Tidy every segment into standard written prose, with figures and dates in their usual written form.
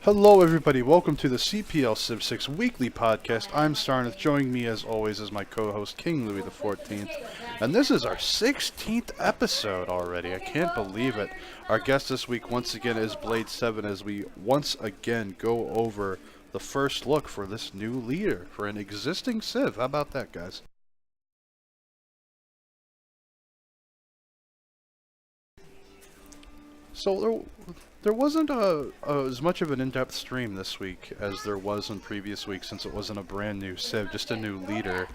Hello everybody, welcome to the CPL Civ6 weekly podcast. I'm Sarnith, joining me as always is my co-host KingLewie the 14th. And this is our 16th episode already, I can't believe it. Our guest this week once again is BladeSe7en as we once again go over the first look for this new leader for an existing Civ. How about that, guys? So there wasn't as much of an in-depth stream this week as there was in previous weeks since it wasn't a brand new Civ, just a new leader.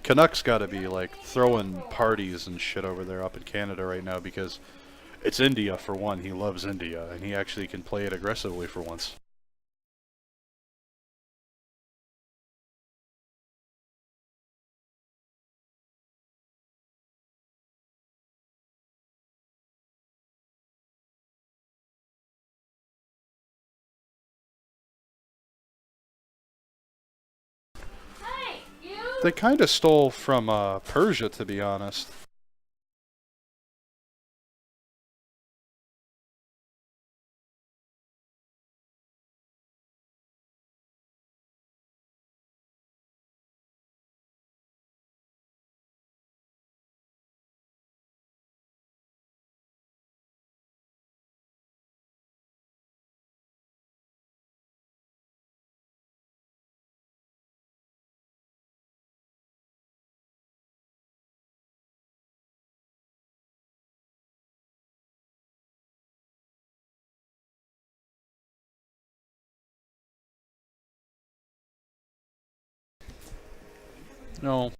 Canuck's got to be like throwing parties and shit over there up in Canada right now because it's India for one. He loves India and he actually can play it aggressively for once. They kind of stole from Persia, to be honest. No.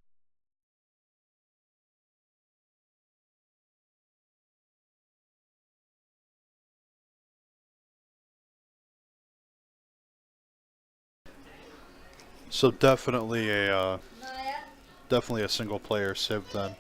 So definitely a single player Civ then.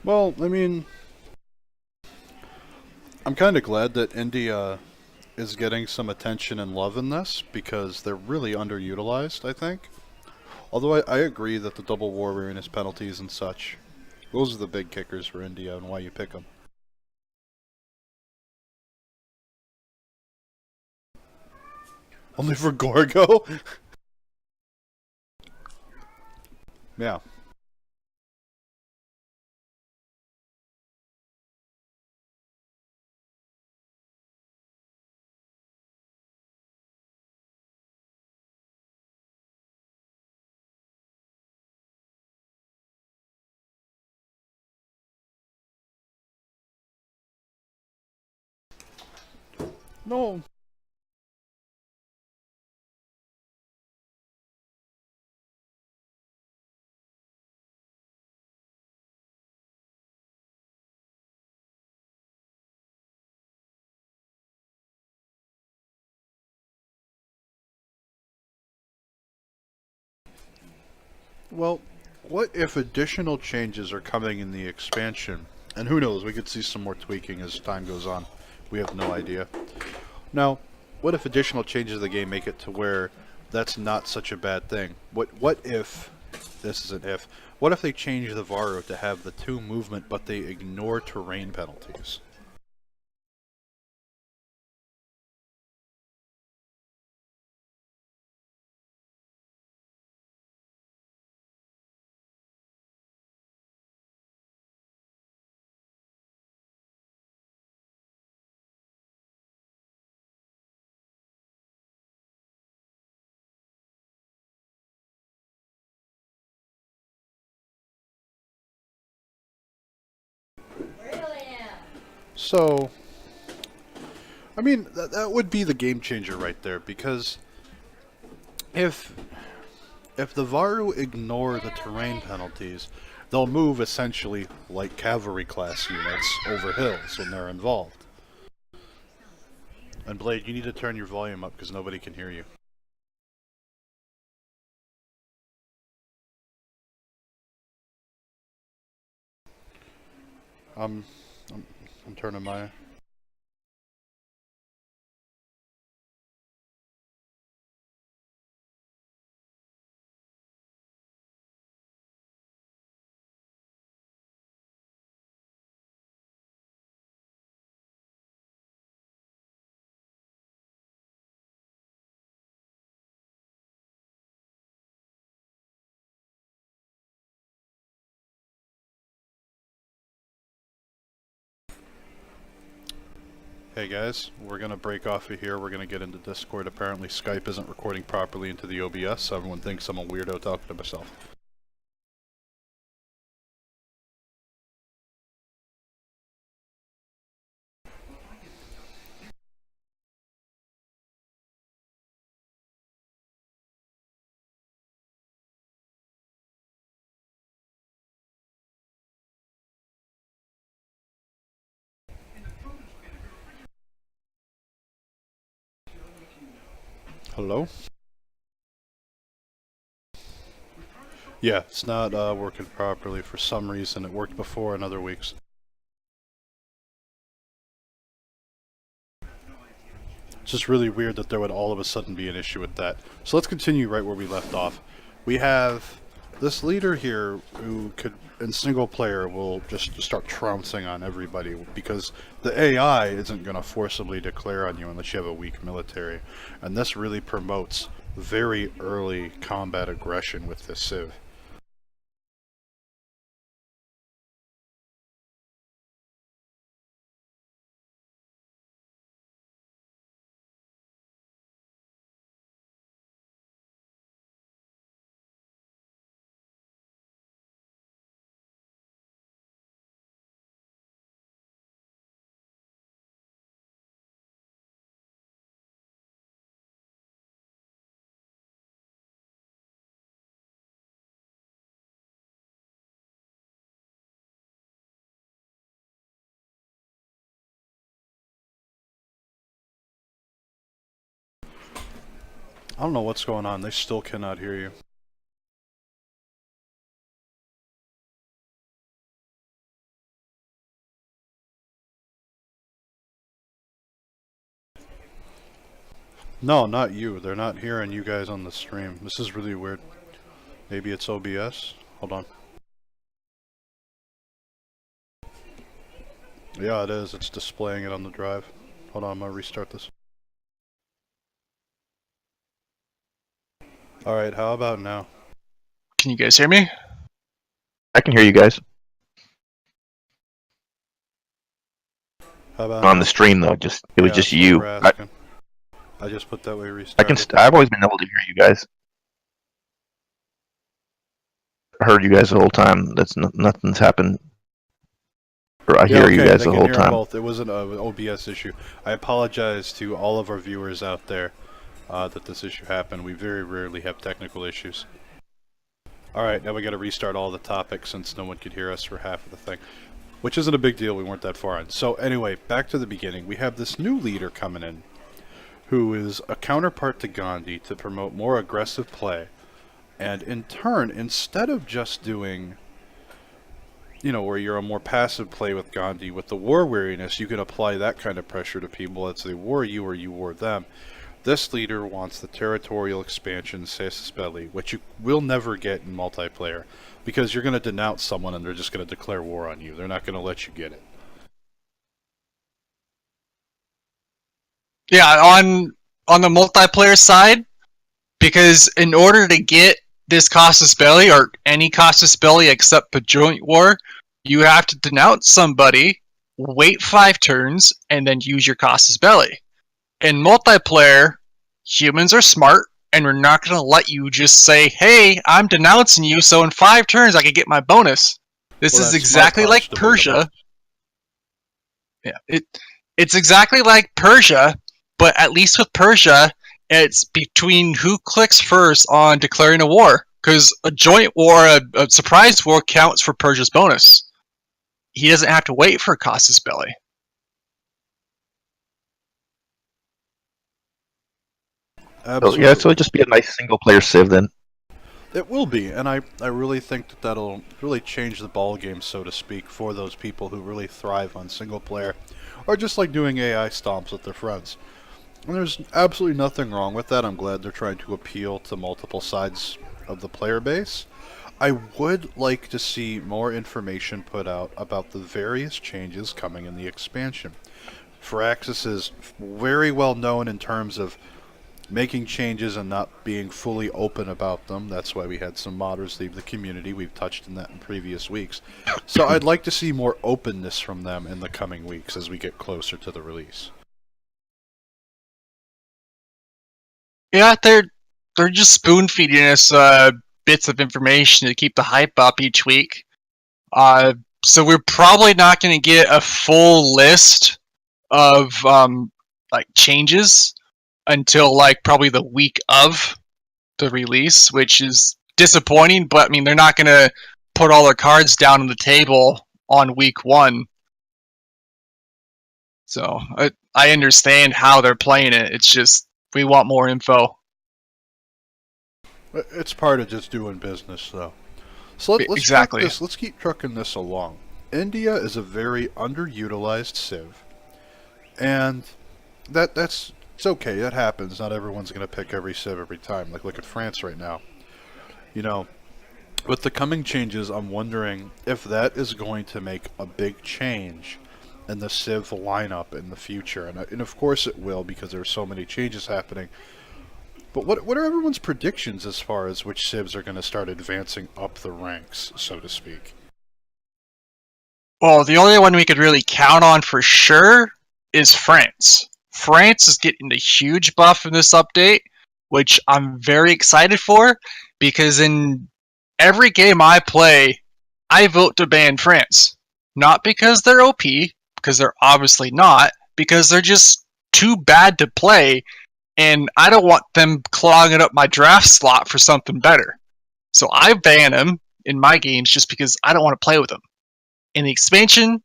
Well, I mean, I'm kind of glad that India is getting some attention and love in this because they're really underutilized, I think. Although I agree that the double war weariness penalties and such, those are the big kickers for India and why you pick them. Only for Gorgo? Yeah. No. Well, what if additional changes are coming in the expansion? And who knows, we could see some more tweaking as time goes on. We have no idea. Now, what if additional changes to the game make it to where that's not such a bad thing? What if, this is an if, what if they change the Varro to have the 2 movement but they ignore terrain penalties? So, I mean, that would be the game changer right there, because if the Varu ignore the terrain penalties, they'll move essentially like cavalry class units over hills when they're involved. And Blade, you need to turn your volume up because nobody can hear you. I'm turning my... Hey guys, we're gonna break off of here. We're gonna get into Discord. Apparently Skype isn't recording properly into the OBS, so everyone thinks I'm a weirdo talking to myself. Hello? Yeah, it's not working properly for some reason. It worked before in other weeks. It's just really weird that there would all of a sudden be an issue with that. So let's continue right where we left off. We have this leader here who could, in single player, will just start trouncing on everybody because the AI isn't going to forcibly declare on you unless you have a weak military. And this really promotes very early combat aggression with this Civ. I don't know what's going on. They still cannot hear you. No, not you. They're not hearing you guys on the stream. This is really weird. Maybe it's OBS? Hold on. Yeah, it is. It's displaying it on the drive. Hold on, I'm gonna restart this. Alright, how about now? Can you guys hear me? I can hear you guys. How about On now? the stream though, it was just you. I just put that way restarted. I've always been able to hear you guys. I heard you guys the whole time. Nothing's happened. Or I hear you guys the whole time. Both. It wasn't an OBS issue. I apologize to all of our viewers out there that this issue happened. We very rarely have technical issues. Alright, now we gotta restart all the topics since no one could hear us for half of the thing. Which isn't a big deal, we weren't that far in. So anyway, back to the beginning. We have this new leader coming in who is a counterpart to Gandhi to promote more aggressive play. And in turn, instead of just doing, you know, where you're a more passive play with Gandhi, with the war weariness, you can apply that kind of pressure to people as they war you or you war them. This leader wants the territorial expansion Civ6 belly, which you will never get in multiplayer, because you're going to denounce someone and they're just going to declare war on you. They're not going to let you get it. Yeah, on the multiplayer side, because in order to get this casus belli, or any casus belli except a joint war, you have to denounce somebody, wait 5 turns, and then use your casus belli. In multiplayer, humans are smart, and we're not going to let you just say, hey, I'm denouncing you, so in 5 turns I can get my bonus. This is exactly like Persia. Yeah, it's exactly like Persia, but at least with Persia, it's between who clicks first on declaring a war. Because a joint war, a surprise war, counts for Persia's bonus. He doesn't have to wait for Casus Belli. Absolutely. Yeah, so it'll just be a nice single player Civ then. It will be, and I really think that that'll really change the ball game, so to speak, for those people who really thrive on single player, or just like doing AI stomps with their friends. And there's absolutely nothing wrong with that. I'm glad they're trying to appeal to multiple sides of the player base. I would like to see more information put out about the various changes coming in the expansion. Firaxis is very well known in terms of making changes and not being fully open about them. That's why we had some modders leave the community. We've touched on that in previous weeks. So I'd like to see more openness from them in the coming weeks as we get closer to the release. Yeah, they're just spoon feeding us bits of information to keep the hype up each week. So we're probably not going to get a full list of like changes until like probably the week of the release, which is disappointing. But I mean, they're not going to put all their cards down on the table on week 1. So I understand how they're playing it. It's just we want more info. It's part of just doing business, though. So let's Exactly. Let's keep trucking this along. India is a very underutilized civ, and that's it's okay. That happens. Not everyone's going to pick every civ every time. Like look at France right now. You know, with the coming changes, I'm wondering if that is going to make a big change in the civ lineup in the future, and of course it will because there's so many changes happening. But what are everyone's predictions as far as which civs are going to start advancing up the ranks, so to speak? Well, the only one we could really count on for sure is France. France is getting a huge buff in this update, which I'm very excited for, because in every game I play, I vote to ban France. Not because they're OP, because they're obviously not, because they're just too bad to play, and I don't want them clogging up my draft slot for something better. So I ban them in my games just because I don't want to play with them. In the expansion,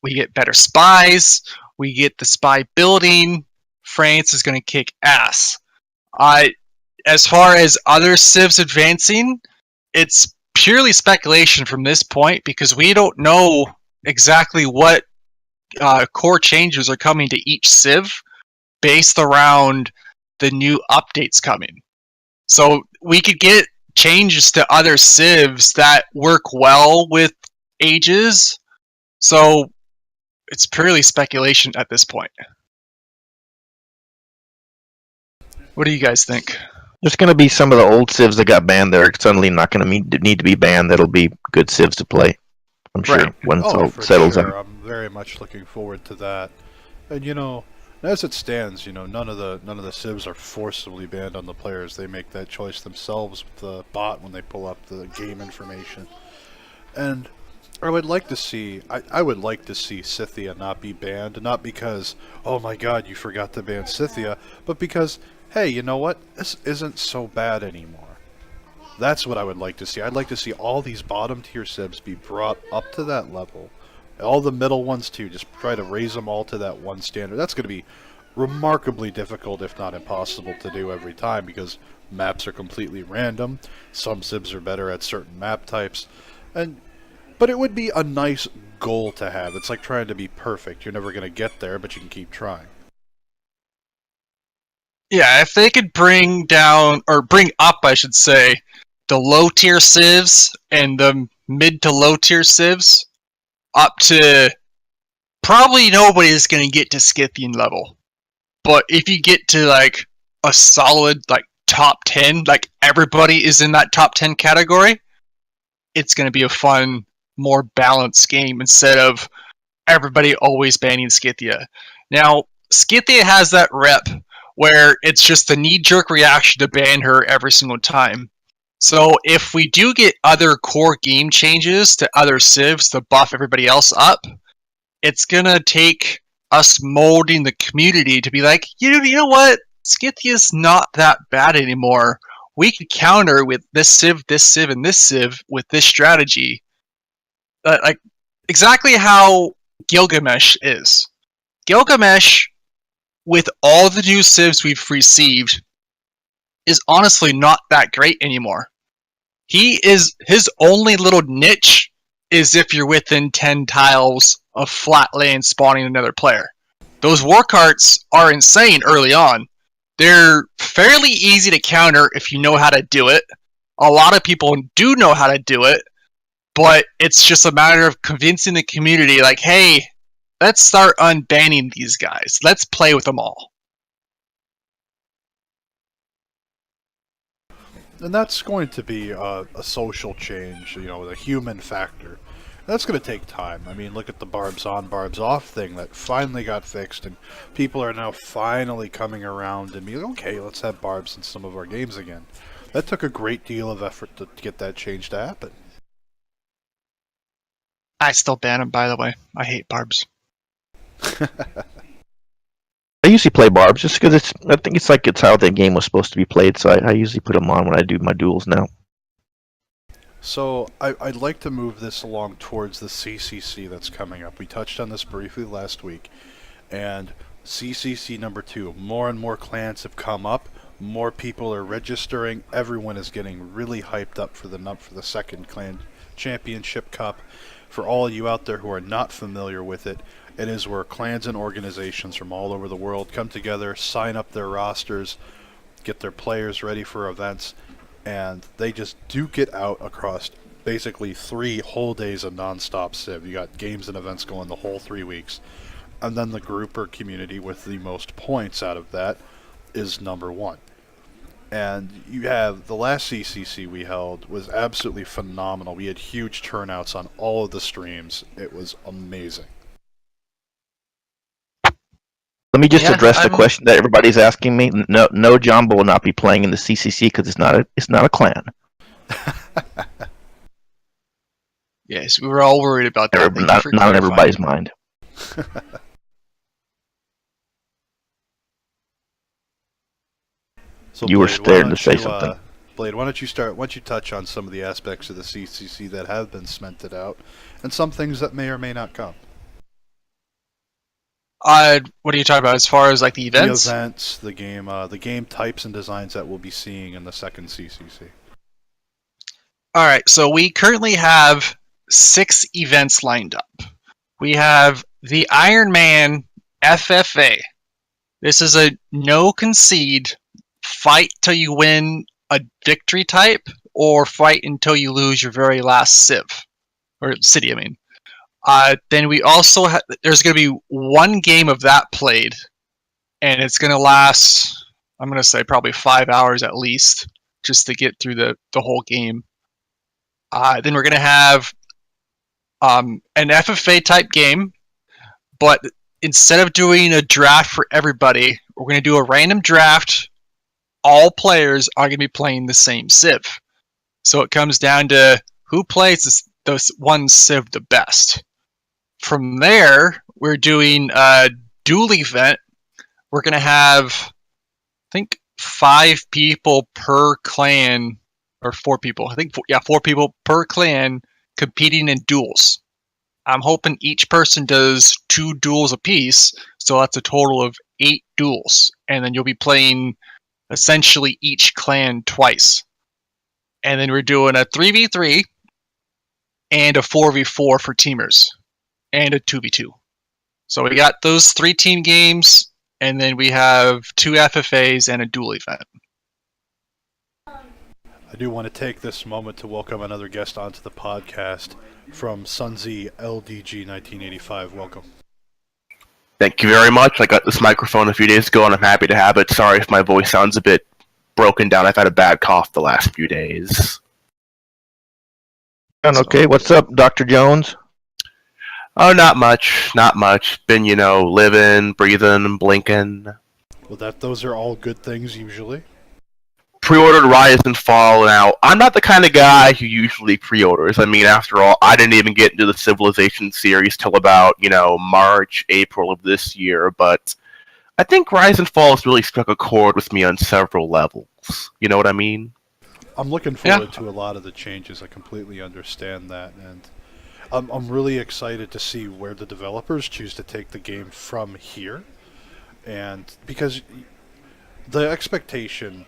we get better spies, we get the spy building. France is going to kick ass. As far as other civs advancing, it's purely speculation from this point because we don't know exactly what core changes are coming to each civ based around the new updates coming. So we could get changes to other civs that work well with ages. So it's purely speculation at this point. What do you guys think? There's going to be some of the old civs that got banned that are suddenly not going to need to be banned. That'll be good civs to play, I'm sure, Right. once Oh, it for settles sure. out. I'm very much looking forward to that. And you know, as it stands, you know, none of the civs are forcibly banned on the players. They make that choice themselves with the bot when they pull up the game information. And I would like to see Scythia not be banned, not because, oh my god, you forgot to ban Scythia, but because, hey, you know what? This isn't so bad anymore. That's what I would like to see. I'd like to see all these bottom tier civs be brought up to that level. All the middle ones too, just try to raise them all to that one standard. That's going to be remarkably difficult, if not impossible, to do every time because maps are completely random. Some civs are better at certain map types. But it would be a nice goal to have. It's like trying to be perfect. You're never going to get there, but you can keep trying. Yeah, if they could bring up, I should say, the low tier civs and the mid to low tier civs up to probably nobody's going to get to Scythian level. But if you get to like a solid like top 10, like everybody is in that top 10 category, it's going to be a fun, more balanced game instead of everybody always banning Scythia. Now, Scythia has that rep where it's just the knee-jerk reaction to ban her every single time. So if we do get other core game changes to other civs to buff everybody else up, it's gonna take us molding the community to be like, you know what? Scythia's not that bad anymore. We could counter with this civ, and this civ with this strategy. Like exactly how Gilgamesh is. Gilgamesh, with all the new civs we've received, is honestly not that great anymore. His only little niche is if you're within 10 tiles of flat land spawning another player. Those war carts are insane early on. They're fairly easy to counter if you know how to do it. A lot of people do know how to do it, but it's just a matter of convincing the community, like, hey, let's start unbanning these guys. Let's play with them all. And that's going to be a social change, the human factor. That's going to take time. I mean, look at the barbs on, barbs off thing that finally got fixed, and people are now finally coming around and being, okay, let's have barbs in some of our games again. That took a great deal of effort to get that change to happen. I still ban them, by the way. I hate barbs. I usually play barbs just because I think it's how the game was supposed to be played, so I usually put them on when I do my duels now. So, I'd like to move this along towards the CCC that's coming up. We touched on this briefly last week, and CCC number 2, more and more clans have come up, more people are registering, everyone is getting really hyped up for the second clan championship cup. For all of you out there who are not familiar with it, it is where clans and organizations from all over the world come together, sign up their rosters, get their players ready for events, and they just duke it out across basically 3 whole days of non-stop Civ. You got games and events going the whole 3 weeks. And then the group or community with the most points out of that is number 1. And you have the last CCC we held was absolutely phenomenal. We had huge turnouts on all of the streams. It was amazing. Let me just address the question that everybody's asking me. No, Jumbo will not be playing in the CCC because it's not a clan. Yes, we were all worried about that. Not on everybody's mind. So you Blade, were scared to say something. Blade, why don't you touch on some of the aspects of the CCC that have been cemented out, and some things that may or may not come? What are you talking about as far as like the events? The events, the game types and designs that we'll be seeing in the second CCC. Alright, so we currently have 6 events lined up. We have the Iron Man FFA. This is a no concede, fight till you win a victory type, or fight until you lose your very last civ. Or city, I mean. Then we also there's going to be 1 game of that played, and it's going to last, I'm going to say probably 5 hours at least, just to get through the whole game. Then we're going to have an FFA type game, but instead of doing a draft for everybody, we're going to do a random draft. All players are going to be playing the same civ. So it comes down to who plays this one civ the best. From there, we're doing a duel event. We're going to have, I think, 5 people per clan, or 4 people. I think, 4 people per clan competing in duels. I'm hoping each person does 2 duels apiece, so that's a total of 8 duels. And then you'll be playing essentially each clan twice. And then we're doing a 3v3 and a 4v4 for teamers. And a 2v2. So we got those 3 team games, and then we have 2 FFAs and a duel event. I do want to take this moment to welcome another guest onto the podcast from Civ6 and LDG1985. Welcome. Thank you very much. I got this microphone a few days ago, and I'm happy to have it. Sorry if my voice sounds a bit broken down. I've had a bad cough the last few days. Okay, what's up, Dr. Jones? Oh, not much. Been, living, breathing, blinking. Well, those are all good things usually. pre-ordered Rise and Fall. Now, I'm not the kind of guy who usually pre-orders. I mean, after all, I didn't even get into the Civilization series till about, March, April of this year, but I think Rise and Fall has really struck a chord with me on several levels. You know what I mean? I'm looking forward to a lot of the changes. I completely understand that, and I'm really excited to see where the developers choose to take the game from here, and because the expectation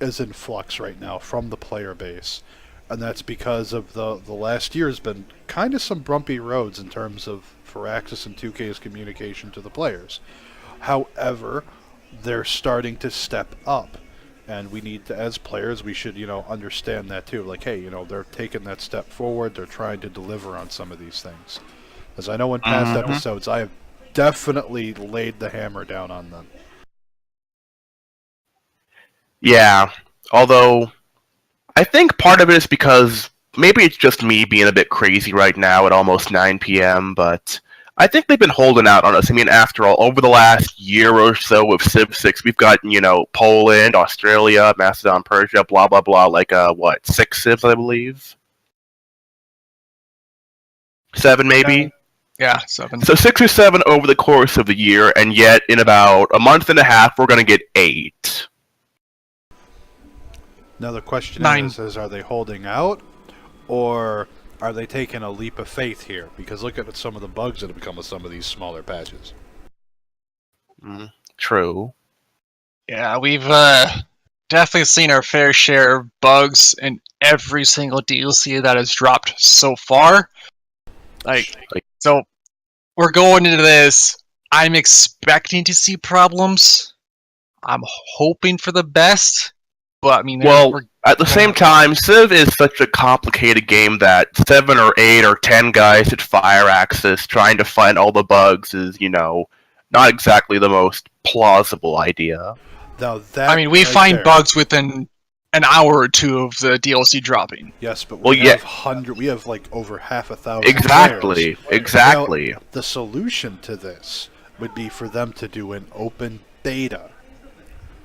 is in flux right now from the player base, and that's because of the last year has been kind of some bumpy roads in terms of Firaxis and 2K's communication to the players. However, they're starting to step up, and we need to, as players, we should, understand that too. Like, hey, they're taking that step forward. They're trying to deliver on some of these things. As I know in past episodes, I have definitely laid the hammer down on them. Yeah, although I think part of it is because maybe it's just me being a bit crazy right now at almost 9 p.m., but I think they've been holding out on us. I mean, after all, over the last year or so with Civ6, we've got, Poland, Australia, Macedon, Persia, blah, blah, blah, like, 6 Civs, I believe? 7, maybe? Yeah, 7. So 6 or 7 over the course of the year, and yet in about a month and a half, we're going to get 8. Now the question 9. is are they holding out, or are they taking a leap of faith here? Because look at some of the bugs that have become with some of these smaller patches. True. Yeah, we've definitely seen our fair share of bugs in every single DLC that has dropped so far. So we're going into this. I'm expecting to see problems. I'm hoping for the best. But I mean, well, at the same time, Civ is such a complicated game that 7 or 8 or 10 guys at Firaxis trying to find all the bugs is, not exactly the most plausible idea. Now that I mean, we right find there, bugs within an hour or two of the DLC dropping. Yes, but we have like over half 1,000 Exactly, players. exactly. Now, the solution to this would be for them to do an open beta,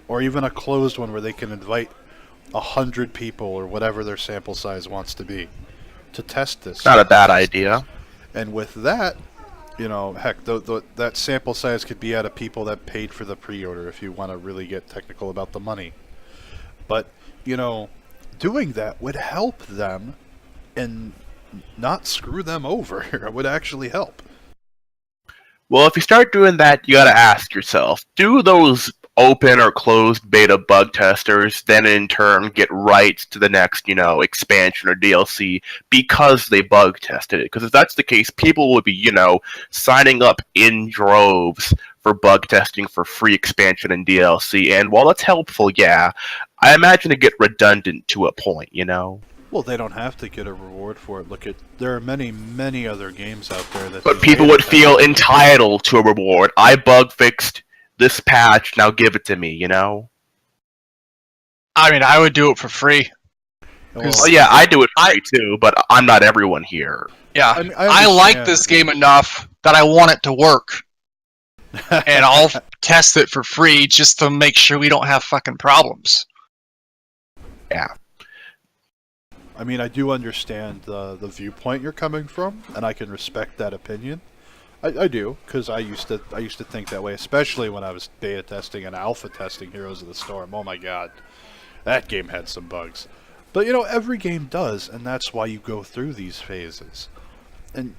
or even a closed one where they can invite 100 people or whatever their sample size wants to be to test this. Not a bad idea. And with that, heck, that sample size could be out of people that paid for the pre-order if you want to really get technical about the money. But, doing that would help them and not screw them over. It would actually help. Well, if you start doing that, you gotta ask yourself, do those open or closed beta bug testers then in turn get rights to the next, expansion or DLC because they bug tested it? Because if that's the case, people would be, signing up in droves for bug testing for free expansion and DLC. And while that's helpful, yeah, I imagine it get redundant to a point, Well, they don't have to get a reward for it. There are many, many other games out there that. But people would feel entitled to a reward. I bug fixed this patch, now give it to me, I mean, I would do it for free. Well, yeah, I do it for free too, but I'm not everyone here. Yeah, I mean, I like this game enough that I want it to work. And I'll test it for free just to make sure we don't have fucking problems. Yeah. I mean, I do understand the viewpoint you're coming from, and I can respect that opinion. I do, because I used to think that way, especially when I was beta testing and alpha testing Heroes of the Storm. Oh my god, that game had some bugs. But every game does, and that's why you go through these phases. And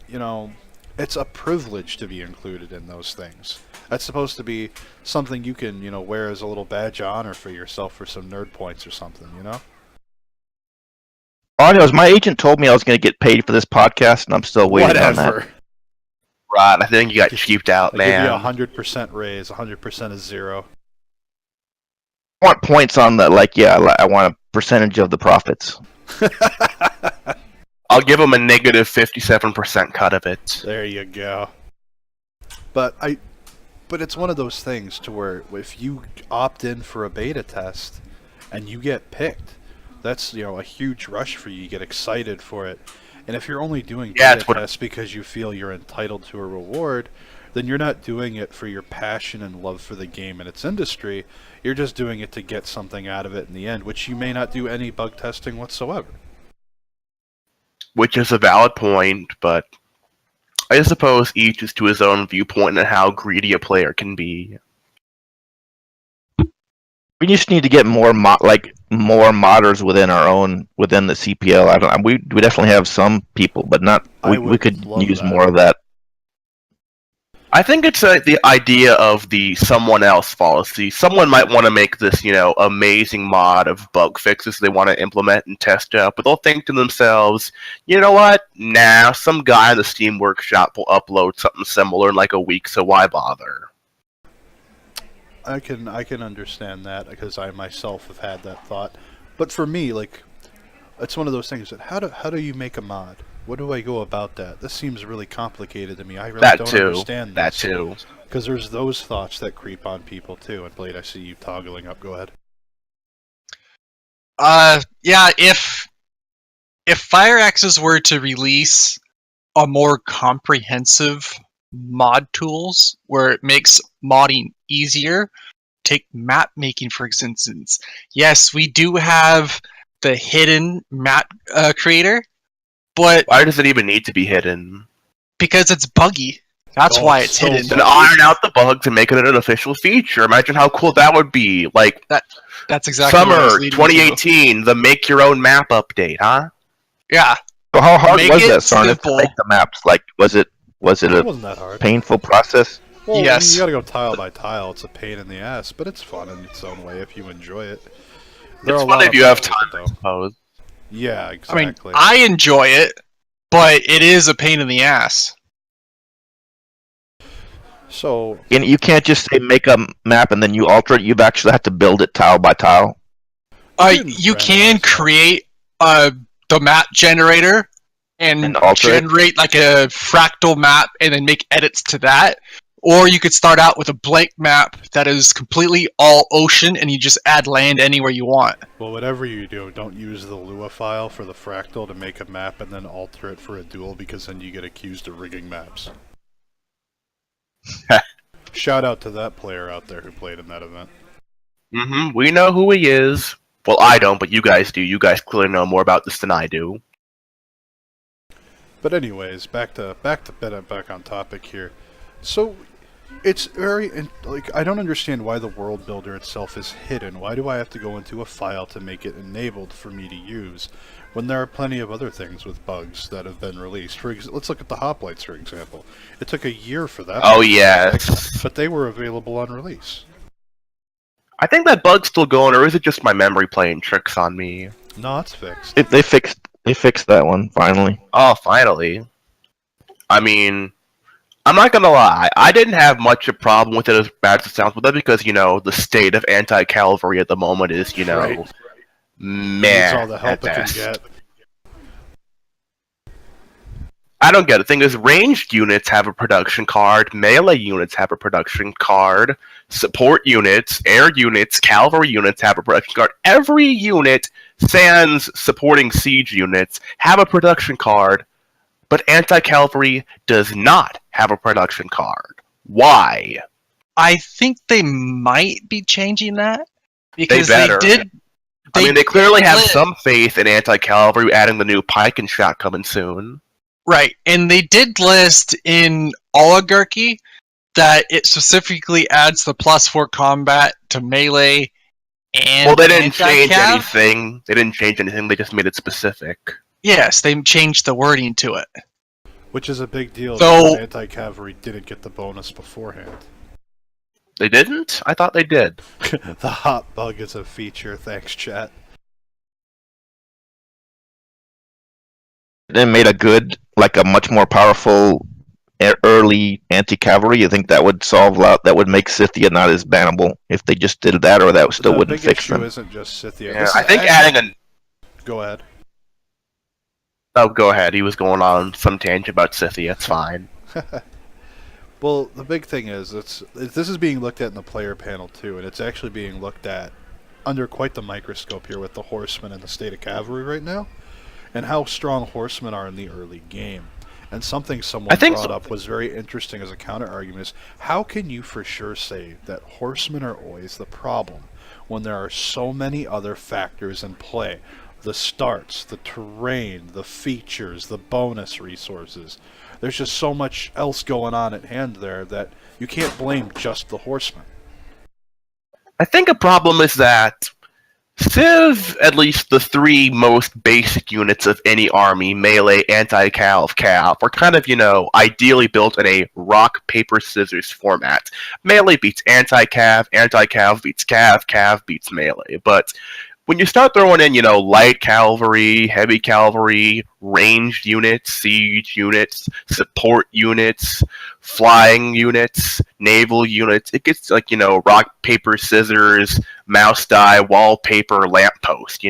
it's a privilege to be included in those things. That's supposed to be something you can wear as a little badge of honor for yourself for some nerd points or something. All I know is my agent told me I was going to get paid for this podcast, and I'm still waiting on that. Right, I think you got cheaped out, man. I give you 100% raise. 100% is 0. I want points on the, I want a percentage of the profits. I'll give them a negative 57% cut of it. There you go. But it's one of those things to where if you opt in for a beta test and you get picked, that's a huge rush for you. You get excited for it. And if you're only doing beta tests because you feel you're entitled to a reward, then you're not doing it for your passion and love for the game and its industry. You're just doing it to get something out of it in the end, which you may not do any bug testing whatsoever. Which is a valid point, but I suppose each is to his own viewpoint on how greedy a player can be. We just need to get more more modders within the CPL. We definitely have some people, but not. We could use more of that. I think it's the idea of the someone else policy. Someone might want to make this, amazing mod of bug fixes they want to implement and test out, but they'll think to themselves, you know what? Nah, some guy in the Steam Workshop will upload something similar in like a week, so why bother? I can understand that because I myself have had that thought. But for me, it's one of those things that how do you make a mod? What do I go about that? This seems really complicated to me. I really don't understand this. That too. Because there's those thoughts that creep on people too. And Blade, I see you toggling up. Go ahead. Yeah, if FireAxes were to release a more comprehensive mod tools where it makes modding easier, take map making for instance. Yes, we do have the hidden map creator, but why does it even need to be hidden? Because it's buggy. That's why it's so hidden. Then iron out the bugs and make it an official feature. Imagine how cool that would be. Like that's exactly what I was summer leading 2018, the make your own map update, huh? to. Yeah. So how hard Make was it that, Sarnith, simple. to make the maps? Was it It wasn't that hard. painful process? Well, Yes. you gotta go tile by tile. It's a pain in the ass, but it's fun in its own way if you enjoy it. There are It's a fun lot if of you have problems with time, I it, though. suppose. Yeah, I mean, exactly. I enjoy it, but it is a pain in the ass. So, And you can't just say make a map and then you alter it. You actually have to build it tile by tile. You can create the map generator and alter it? generate like a fractal map and then make edits to that. Or you could start out with a blank map that is completely all ocean and you just add land anywhere you want. well, whatever you do, don't use the Lua file for the fractal to make a map and then alter it for a duel, because then you get accused of rigging maps. Shout out to that player out there who played in that event. We know who he is. Well, I don't, but you guys do. You guys clearly know more about this than I do. But anyways, back on topic here. So, it's very I don't understand why the world builder itself is hidden. Why do I have to go into a file to make it enabled for me to use, when there are plenty of other things with bugs that have been released? Let's look at the hoplites, for example. It took a year for that. Oh, yes. But they were available on release. I think that bug's still going, or is it just my memory playing tricks on me? No, it's fixed. They fixed that one finally. Oh, finally. I mean, I'm not gonna lie, I didn't have much of a problem with it as bad as it sounds, but that's because, the state of anti-cavalry at the moment is, Right. man. It's all the help at it can best. get. I don't get it. The thing is, ranged units have a production card, melee units have a production card, support units, air units, cavalry units have a production card. Every unit, sans supporting siege units, have a production card, but anti-cavalry does not have a production card. Why? I think they might be changing that because better. they did. They clearly have some faith in anti-cavalry, adding the new pike and shot coming soon. Right, and they did list in Oligarchy that it specifically adds the +4 combat to melee and Well, they didn't change anti-cav. anything. They didn't change anything. They just made it specific. Yes, they changed the wording to it. Which is a big deal, So- because anti-cavalry didn't get the bonus beforehand. They didn't? I thought they did. The hot bug is a feature, thanks chat. They made a much more powerful early anti-cavalry. You think that would that would make Scythia not as bannable if they just did that, or that still The wouldn't big fix issue them? isn't just Scythia. Yeah, This I is think actually- adding a... Go ahead. Oh, go ahead. He was going on some tangent about Scythia. It's fine. Well, the big thing is, this is being looked at in the player panel too, and it's actually being looked at under quite the microscope here with the horsemen and the state of cavalry right now, and how strong horsemen are in the early game. And something someone think brought up was very interesting as a counter argument is how can you for sure say that horsemen are always the problem when there are so many other factors in play? The starts, the terrain, the features, the bonus resources. There's just so much else going on at hand there that you can't blame just the horsemen. I think a problem is that Civ, at least the three most basic units of any army, melee, anti-cav, cav, are kind of, ideally built in a rock, paper, scissors format. Melee beats anti-cav beats cav beats melee. But when you start throwing in, light cavalry, heavy cavalry, ranged units, siege units, support units, flying units, naval units, it gets like, rock, paper, scissors, mouse die, wallpaper, lamppost,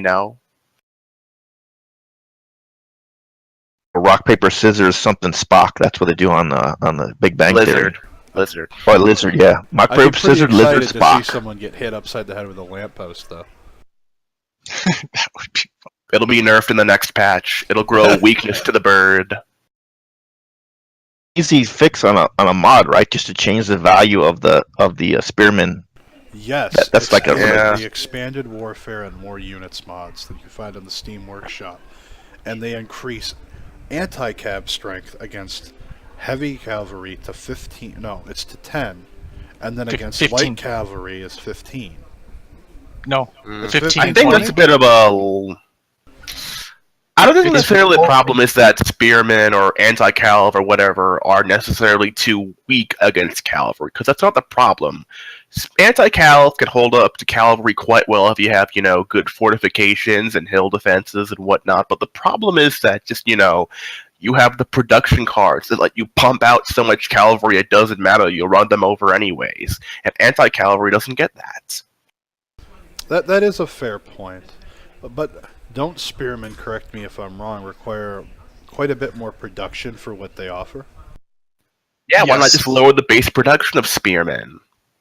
Rock, paper, scissors, something Spock. That's what they do on the Big Bang Theory. Lizard. Oh, lizard, yeah. Rock, I'd be paper, scissors, pretty lizard, excited to Spock. see someone get hit upside the head with a lamppost, though. That would be fun. It'll be nerfed in the next patch. It'll grow weakness to the bird. Easy fix on a mod, right? Just to change the value of the spearmen. Yes, That's like a- Yeah. the expanded warfare and more units mods that you find on the Steam Workshop, and they increase anti-cab strength against heavy cavalry to 15. No, it's to 10, and then against 15. light cavalry is 15. No, It's 15, I think 20. that's a bit of a... I don't think necessarily the problem is that spearmen or anti-cav or whatever are necessarily too weak against cavalry, because that's not the problem. Anti-cav can hold up to cavalry quite well if you have, good fortifications and hill defenses and whatnot, but the problem is that just, you have the production cards that let you pump out so much cavalry it doesn't matter, you'll run them over anyways, and anti-cavalry doesn't get that. That is a fair point, but don't spearmen, correct me if I'm wrong, require quite a bit more production for what they offer? Yeah, why not Yes. just lower the base production of spearmen?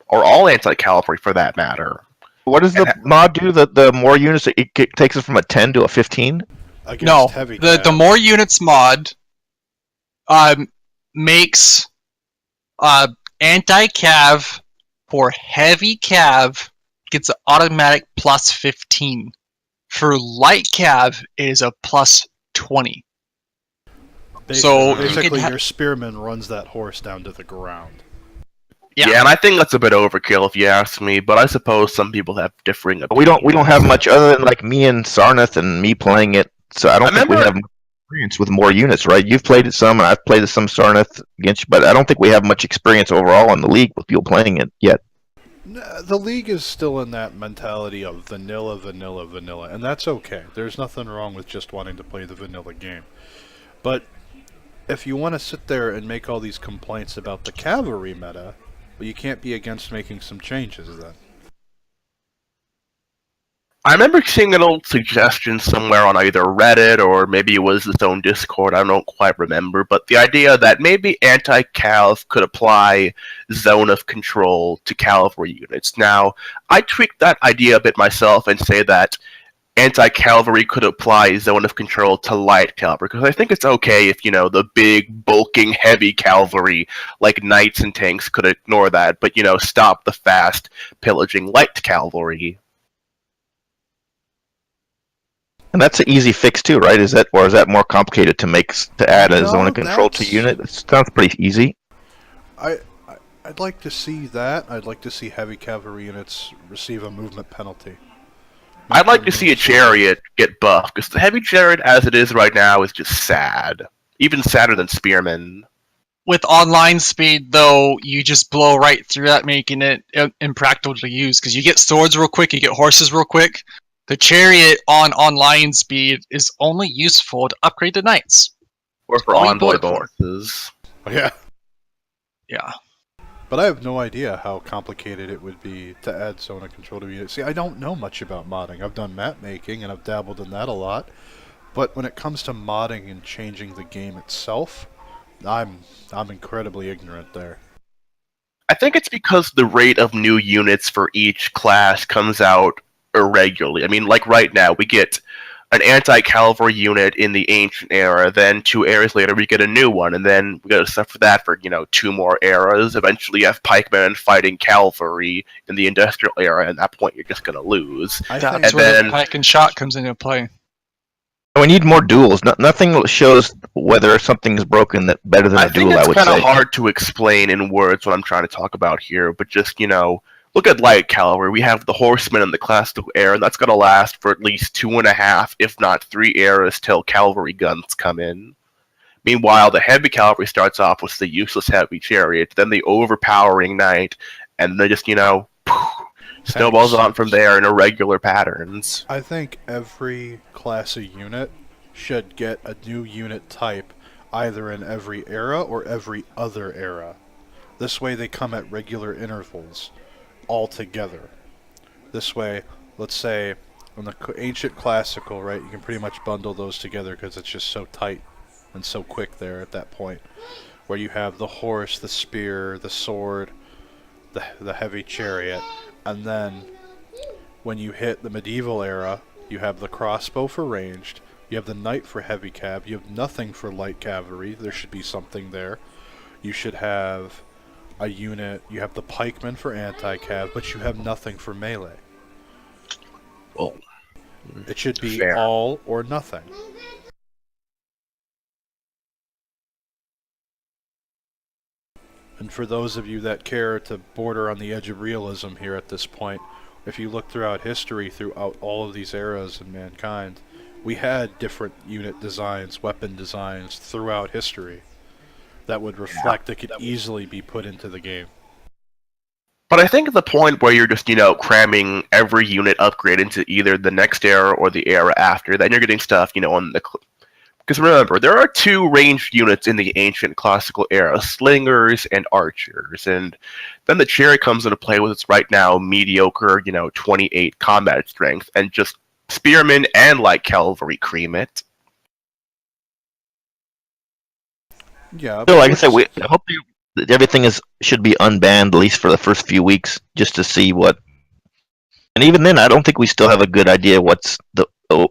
Or all anti-cavalry for that matter. What does the mod do? The more units, it takes us from a 10 to a 15? Against No, heavy the cav. more units mod makes anti-cav for heavy cav gets an automatic plus 15. For light cav it is a plus 20. So you basically, can your spearman runs that horse down to the ground. Yeah. And I think that's a bit overkill if you ask me, but I suppose some people have differing opinions. We don't have much other than like me and Sarnith and me playing it. So I don't think we have much experience with more units, right? You've played it some, and I've played it some Sarnith against you, but I don't think we have much experience overall in the league with people playing it yet. The league is still in that mentality of vanilla, vanilla, vanilla, and that's okay. There's nothing wrong with just wanting to play the vanilla game. But if you want to sit there and make all these complaints about the cavalry meta, well, you can't be against making some changes then. I remember seeing an old suggestion somewhere on either Reddit or maybe it was its own Discord, I don't quite remember, but the idea that maybe anti-cav could apply zone of control to cavalry units. Now, I tweaked that idea a bit myself and say that anti-cavalry could apply zone of control to light cavalry, because I think it's okay if, the big, bulking, heavy cavalry, like knights and tanks, could ignore that, but, stop the fast, pillaging light cavalry. And that's an easy fix too, right? Is that more complicated to add a No, zone of control to that's- unit? It sounds pretty easy. I'd like to see that. I'd like to see heavy cavalry units receive a movement penalty. I'd like to see a chariot get buffed, because the heavy chariot as it is right now is just sad. Even sadder than spearmen. With online speed, though, you just blow right through that, making it impractical to use, because you get swords real quick, you get horses real quick. The chariot on online speed is only useful to upgrade the knights. Or for All you envoy build it for. bonuses. Yeah. Yeah. But I have no idea how complicated it would be to add zone of control to units. See, I don't know much about modding. I've done map making and I've dabbled in that a lot. But when it comes to modding and changing the game itself, I'm incredibly ignorant there. I think it's because the rate of new units for each class comes out irregularly. I mean, like right now, we get an anti-cavalry unit in the ancient era. Then 2 eras later, we get a new one, and then we got to suffer that for 2 more eras. Eventually, you have pikemen fighting cavalry in the industrial era, and at that point, you're just gonna lose. That's where the pike and shot comes into play. We need more duels. Nothing shows whether something is broken that better than a duel. I would say. It's kind of hard to explain in words what I'm trying to talk about here, but just look at light cavalry. We have the horsemen in the classical era, and that's going to last for at least 2.5, if not 3 eras till cavalry guns come in. Meanwhile, the heavy cavalry starts off with the useless heavy chariot, then the overpowering knight, and then just snowballs on from there in irregular patterns. I think every class of unit should get a new unit type either in every era or every other era. This way they come at regular intervals all together. This way, let's say on the ancient classical, right, you can pretty much bundle those together because it's just so tight and so quick there at that point, where you have the horse, the spear, the sword, the heavy chariot. And then, when you hit the medieval era, you have the crossbow for ranged, you have the knight for heavy cav, you have nothing for light cavalry, there should be something there. You should have a unit, you have the pikemen for anti-cav, but you have nothing for melee. Well, it should be fair. All or nothing. And for those of you that care to border on the edge of realism here at this point, if you look throughout history, throughout all of these eras in mankind, we had different unit designs, weapon designs throughout history that would reflect that could easily be put into the game. But I think at the point where you're just, cramming every unit upgrade into either the next era or the era after, then you're getting stuff, on the... Because remember, there are 2 ranged units in the ancient classical era, slingers and archers, and then the chariot comes into play with its right now mediocre, 28 combat strength, and just spearmen and light cavalry cream it. Yeah. So, like I said, I hope that everything should be unbanned at least for the first few weeks, just to see what. And even then, I don't think we still have a good idea what's all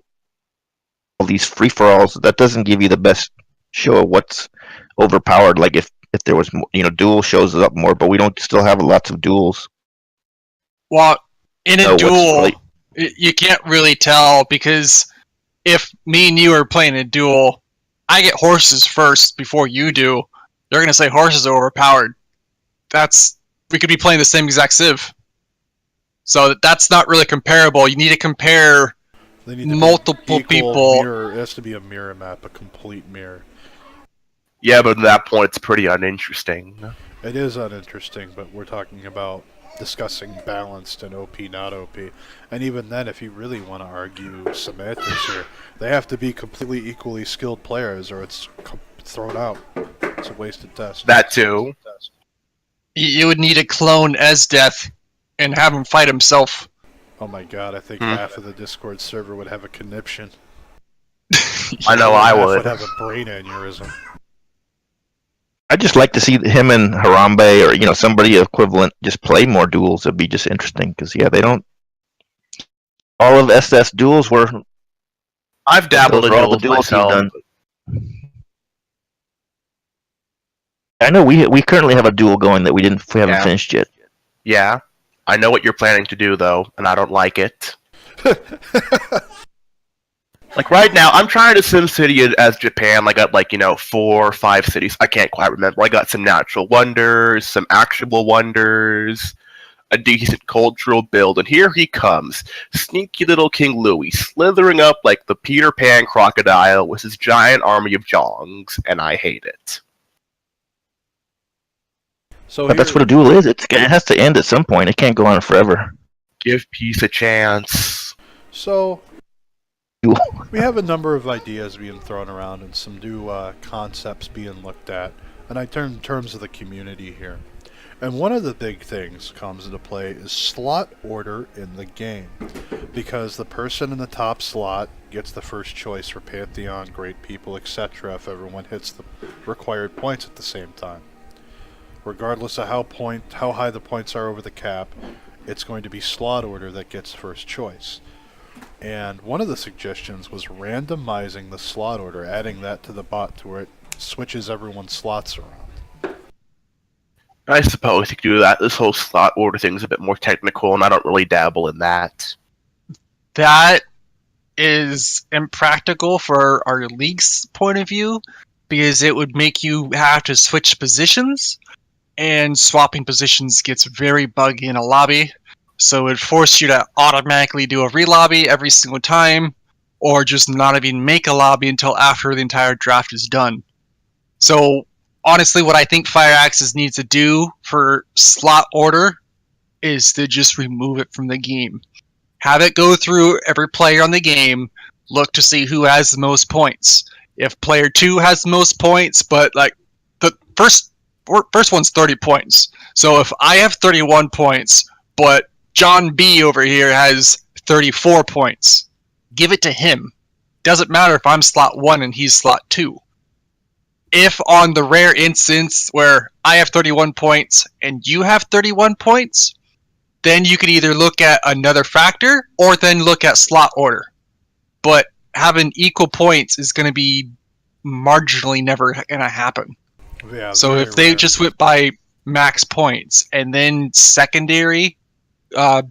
these free-for-alls. That doesn't give you the best show of what's overpowered. Like if there was, duel shows up more, but we don't still have lots of duels. Well, in a duel, you can't really tell, because if me and you are playing a duel, I get horses first before you do. They're gonna say horses are overpowered. We could be playing the same exact Civ. So that's not really comparable. You need to compare multiple people. Mirror. It has to be a mirror map, a complete mirror. Yeah, but at that point, it's pretty uninteresting. It is uninteresting, but we're talking about discussing balanced and OP, not OP. And even then, if you really want to argue semantics here, they have to be completely equally skilled players, or it's thrown out. It's a wasted test. That too. You would need a clone Esdeath and have him fight himself. Oh my god, I think half of the Discord server would have a conniption. I know I would. Have a brain aneurysm. I'd just like to see him and Harambe or somebody equivalent just play more duels. It'd be just interesting because they don't. All of SS duels were. I've dabbled in all the duels myself. Done. I know we currently have a duel going that we haven't finished yet. Yeah, I know what you're planning to do though, and I don't like it. Like right now, I'm trying to SimCity as Japan. I got 4 or 5 cities. I can't quite remember. I got some natural wonders, some actual wonders, a decent cultural build, and here he comes, sneaky little KingLewie, slithering up like the Peter Pan crocodile with his giant army of Jongs, and I hate it. So but that's what a duel is. It has to end at some point. It can't go on forever. Give peace a chance. So we have a number of ideas being thrown around and some new concepts being looked at, and I turn in terms of the community here. And one of the big things comes into play is slot order in the game, because the person in the top slot gets the first choice for Pantheon, Great People, etc. if everyone hits the required points at the same time. Regardless of how high the points are over the cap, it's going to be slot order that gets first choice. And one of the suggestions was randomizing the slot order, adding that to the bot to where it switches everyone's slots around. I suppose you could do that. This whole slot order thing is a bit more technical, and I don't really dabble in that. That is impractical for our league's point of view, because it would make you have to switch positions, and swapping positions gets very buggy in a lobby. So it would force you to automatically do a relobby every single time, or just not even make a lobby until after the entire draft is done. So honestly, what I think Fireaxis needs to do for slot order is to just remove it from the game. Have it go through every player on the game, look to see who has the most points. If player 2 has the most points, but like the first one's 30 points. So if I have 31 points, but John B over here has 34 points, give it to him. Doesn't matter if I'm slot 1 and he's slot 2. If on the rare instance where I have 31 points and you have 31 points, then you could either look at another factor or then look at slot order. But having equal points is going to be marginally never going to happen. Yeah, So if they just went by max points and then secondary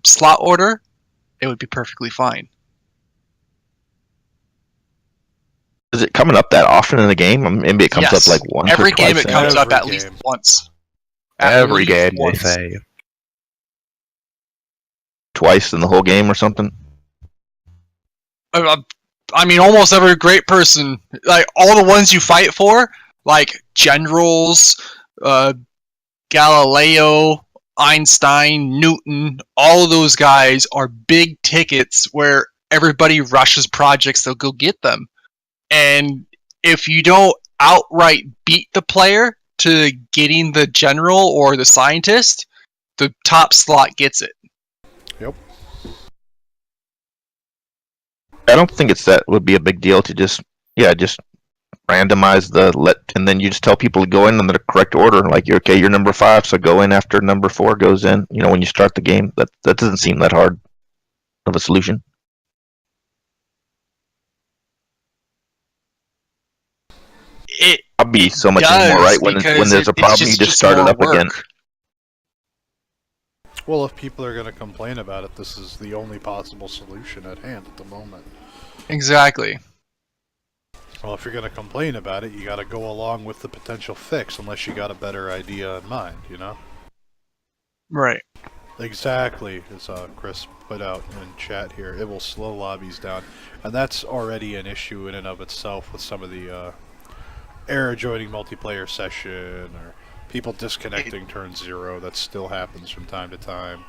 slot order, it would be perfectly fine. Is it coming up that often in the game? Maybe it comes Yes. up like once Every or twice. game it comes up Every at least game. once. Every game, they once. say. Twice in the whole game or something. I mean, almost every great person, like all the ones you fight for, like generals, Galileo, Einstein, Newton, all of those guys are big tickets where everybody rushes projects to go get them. And if you don't outright beat the player to getting the general or the scientist, the top slot gets it. Yep. I don't think that would be a big deal to just randomize and then you just tell people to go in the correct order. Like, you're number 5, so go in after number 4 goes in. You know, when you start the game, that doesn't seem that hard of a solution. I'll be so much more right when there's a problem. You just start it up again. Well, if people are going to complain about it, this is the only possible solution at hand at the moment. Exactly. Well, if you're going to complain about it, you got to go along with the potential fix, unless you got a better idea in mind, you know? Right. Exactly, as Chris put out in chat here. It will slow lobbies down, and that's already an issue in and of itself with some of the error joining multiplayer session, or people disconnecting turn 0. That still happens from time to time.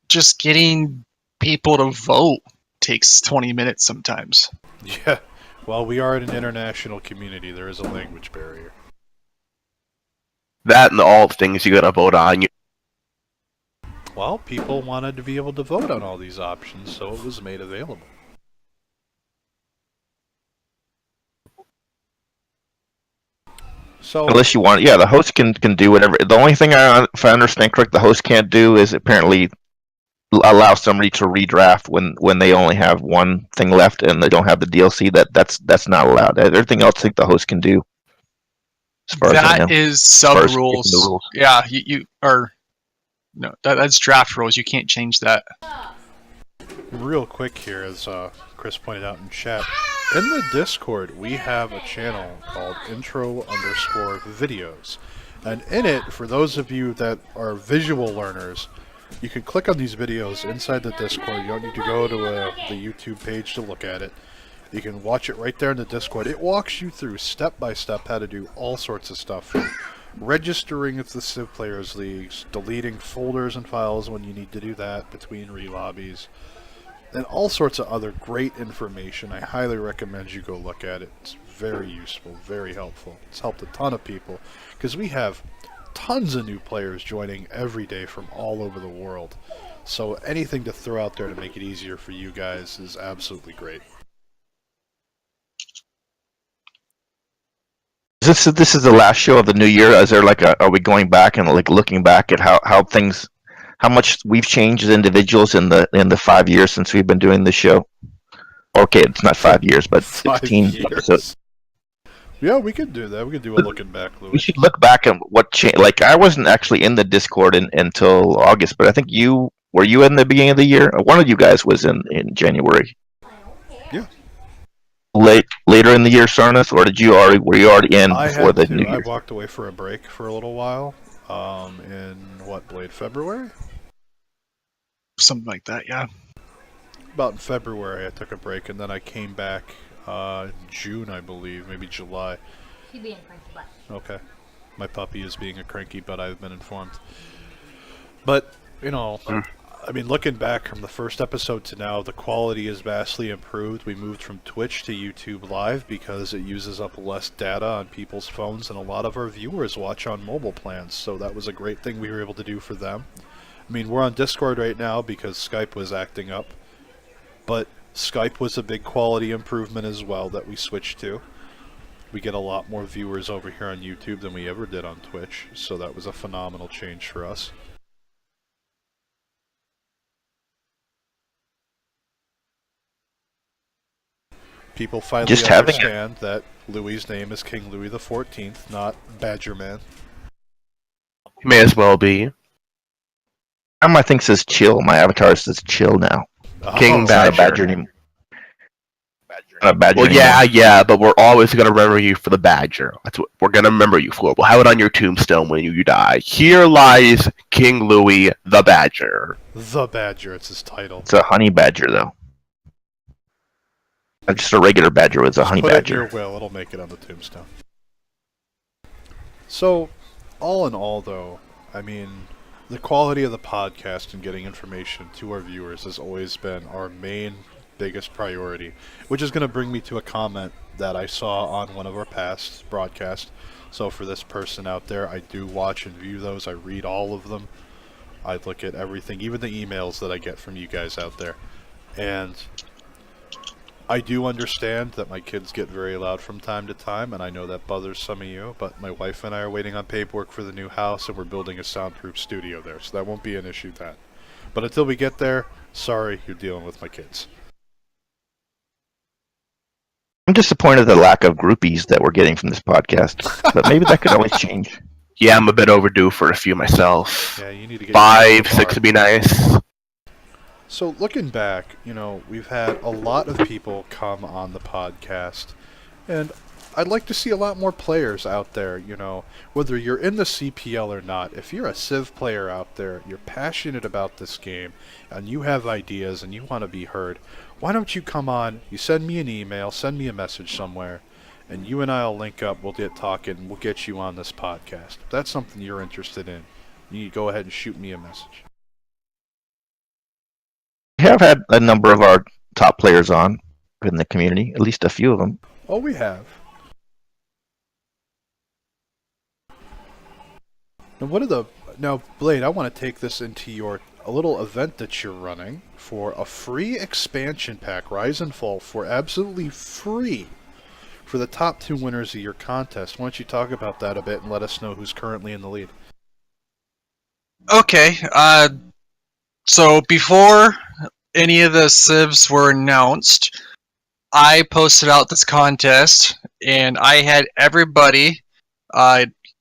Just getting people to vote takes 20 minutes sometimes. Yeah, well, we are in an international community. There is a language barrier. That and all the things you gotta vote on. Well, people wanted to be able to vote on all these options, so it was made available. So, Unless you want, the host can do whatever. The only thing, if I understand correct, the host can't do is apparently allow somebody to redraft when they only have one thing left and they don't have the DLC. That's not allowed. Everything else, I think the host can do. As far as I know. That is sub rules. Yeah, you are. No, that's draft rules. You can't change that. real quick here, as Chris pointed out in chat, in the Discord we have a channel called intro_videos, and in it, for those of you that are visual learners, you can click on these videos inside the Discord. You don't need to go to the YouTube page to look at it. You can watch it right there in the Discord. It walks you through step by step how to do all sorts of stuff, from registering with the CivPlayers leagues, deleting folders and files when you need to do that between re-lobbies, and all sorts of other great information. I highly recommend you go look at it. It's very useful, very helpful. It's helped a ton of people, because we have tons of new players joining every day from all over the world. So anything to throw out there to make it easier for you guys is absolutely great. This is the last show of the new year. Is there like are we going back and like looking back at how things how much we've changed as individuals in the 5 years since we've been doing this show? Okay, it's not 5 years, but 16 episodes. Yeah, we could do that. We could do a looking back, Louis. We should look back at what changed. Like, I wasn't actually in the Discord until August, but I think were you in the beginning of the year? One of you guys was in January. Yeah. Later in the year, Sarnith, or were you already in before the New Year? I walked away for a break for a little while. In February? Something like that, yeah. About in February, I took a break, and then I came back June, I believe, maybe July. He being cranky butt. Okay. My puppy is being a cranky butt, I've been informed. But, I mean, looking back from the first episode to now, the quality is vastly improved. We moved from Twitch to YouTube Live because it uses up less data on people's phones, and a lot of our viewers watch on mobile plans, so that was a great thing we were able to do for them. I mean, we're on Discord right now because Skype was acting up, but Skype was a big quality improvement as well that we switched to. We get a lot more viewers over here on YouTube than we ever did on Twitch, so that was a phenomenal change for us. People finally understand that Louis' name is KingLewie the 14th, not Badgerman. May as well be. My thing says chill. My avatar says chill now. King Badger. Badger anymore. Well, yeah, but we're always going to remember you for the Badger. That's what we're going to remember you for. We'll have it on your tombstone when you die. Here lies KingLewie the Badger. The Badger, it's his title. It's a honey badger, though. Just a regular badger with a honey badger. Put it in your will, it'll make it on the tombstone. So, all in all, though, I mean, the quality of the podcast and getting information to our viewers has always been our main, biggest priority, which is going to bring me to a comment that I saw on one of our past broadcasts. So for this person out there, I do watch and view those. I read all of them. I look at everything, even the emails that I get from you guys out there. And I do understand that my kids get very loud from time to time, and I know that bothers some of you, but my wife and I are waiting on paperwork for the new house, and we're building a soundproof studio there, so that won't be an issue then. But until we get there, sorry, you're dealing with my kids. I'm disappointed at the lack of groupies that we're getting from this podcast, but maybe that could always change. Yeah, I'm a bit overdue for a few myself. Yeah, you need to get 5, 6 would be nice. So looking back, we've had a lot of people come on the podcast, and I'd like to see a lot more players out there, whether you're in the CPL or not. If you're a Civ player out there, you're passionate about this game, and you have ideas and you want to be heard, why don't you come on, you send me an email, send me a message somewhere, and you and I will link up, we'll get talking, we'll get you on this podcast. If that's something you're interested in, you need to go ahead and shoot me a message. We have had a number of our top players on in the community, at least a few of them. Oh, we have. Now, Blade, I want to take this into a little event that you're running for a free expansion pack, Rise and Fall, for absolutely free for the top 2 winners of your contest. Why don't you talk about that a bit and let us know who's currently in the lead? Okay, so before any of the civs were announced, I posted out this contest, and I had everybody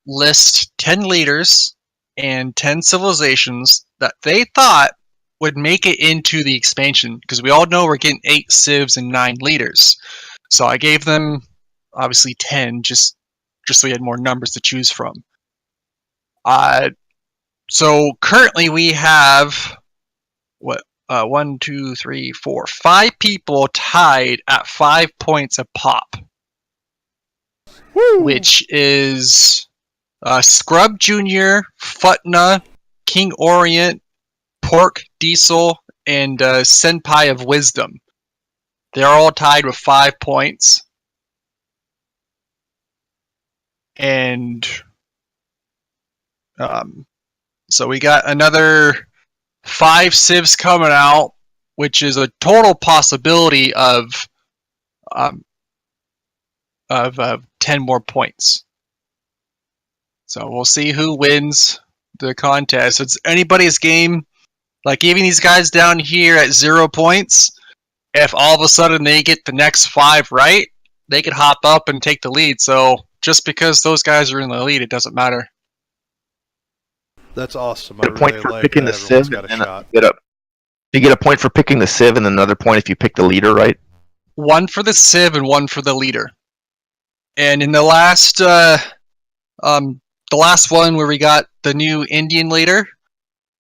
list 10 leaders and 10 civilizations that they thought would make it into the expansion, because we all know we're getting 8 civs and 9 leaders. So I gave them, obviously, 10, just so we had more numbers to choose from. So currently we have 1, 2, 3, 4, 5 people tied at 5 points a pop. Woo! Which is Scrub Jr., Futna, King Orient, Pork Diesel, and Senpai of Wisdom. They're all tied with 5 points. And so we got another 5 civs coming out, which is a total possibility of 10 more points. So we'll see who wins the contest. It's anybody's game. Like, even these guys down here at 0 points, if all of a sudden they get the next 5 right, they could hop up and take the lead. So just because those guys are in the lead, it doesn't matter. That's awesome. A point for picking the everyone's Civ, got a and shot. you get a point for picking the Civ, and another point if you pick the leader, right? 1 for the Civ and 1 for the leader. And in the last one where we got the new Indian leader,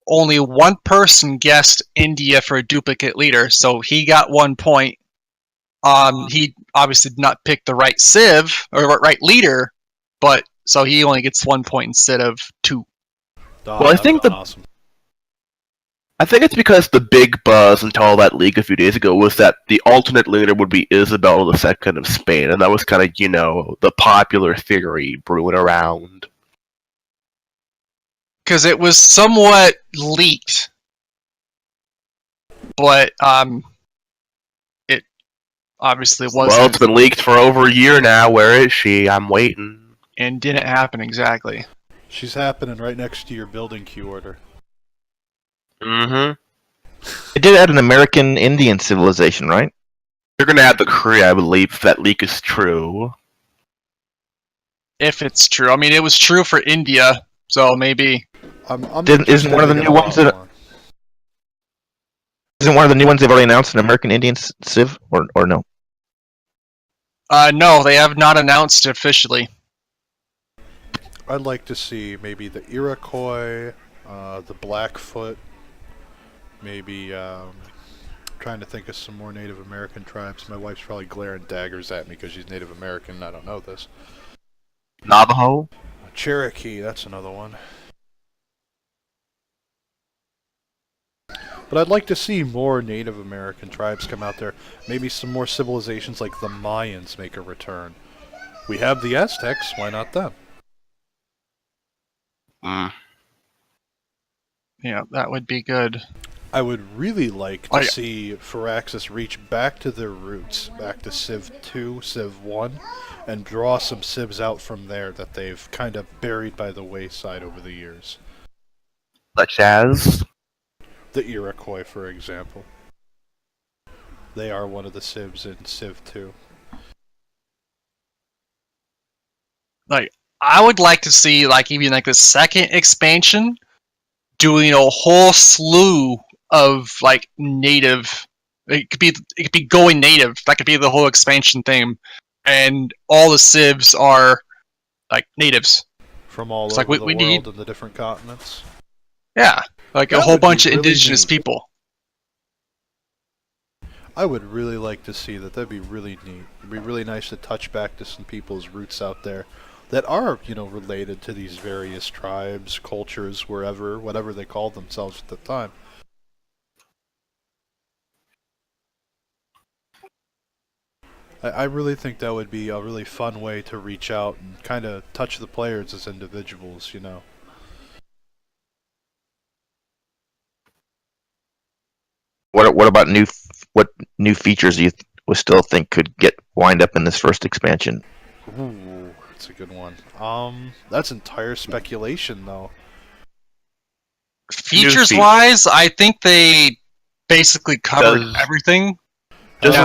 only one person guessed India for a duplicate leader, so he got 1 point. He obviously did not pick the right Civ or right leader, but so he only gets 1 point instead of 2. Oh, Well, I think awesome. I think it's because the big buzz until that leak a few days ago was that the alternate leader would be Isabel II of Spain, and that was kind of, the popular theory brewing around. Because it was somewhat leaked, but it obviously wasn't. Well, it's been leaked for over a year now. Where is she? I'm waiting. And didn't happen exactly. She's happening right next to your building queue order. Mm-hmm. It did add an American Indian civilization, right? They're gonna add the Korea, I believe, if that leak is true. If it's true. I mean, it was true for India, so maybe. Isn't one of the new ones that? Isn't one of the new ones they've already announced an American Indian Civ, or no? No, they have not announced it officially. I'd like to see maybe the Iroquois, the Blackfoot, maybe trying to think of some more Native American tribes. My wife's probably glaring daggers at me because she's Native American and I don't know this. Navajo? Cherokee, that's another one. But I'd like to see more Native American tribes come out there. Maybe some more civilizations like the Mayans make a return. We have the Aztecs, why not them? Yeah, that would be good. I would really like to see Firaxis reach back to their roots, back to Civ 2, Civ 1, and draw some Civs out from there that they've kind of buried by the wayside over the years. Such as? The Iroquois, for example. They are one of the Civs in Civ 2. Like, I would like to see, like, even like the second expansion doing a whole slew of like native. It could be going native. That could be the whole expansion theme, and all the civs are like natives from all it's over like, we the world need, and the different continents. Yeah, like that a whole bunch of really indigenous neat. people. I would really like to see that. That'd be really neat. It'd be really nice to touch back to some people's roots out there that are, related to these various tribes, cultures, whatever they called themselves at the time. I really think that would be a really fun way to reach out and kind of touch the players as individuals, What about what new features you still think could wind up in this first expansion? Ooh, that's a good one. That's entire speculation, though. Features-wise, I think they basically covered everything. Does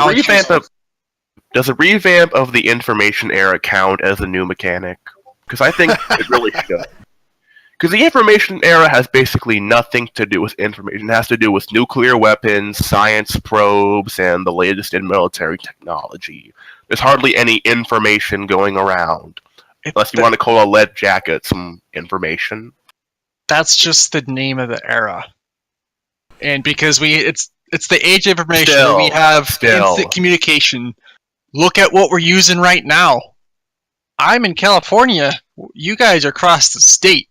a revamp of the Information Era count as a new mechanic? Because I think it really should. Because the Information Era has basically nothing to do with information. It has to do with nuclear weapons, science probes, and the latest in military technology. There's hardly any information going around. Unless you want to call a lead jacket some information. That's just the name of the era. And because it's the age of information where we have instant communication. Look at what we're using right now. I'm in California. You guys are across the state.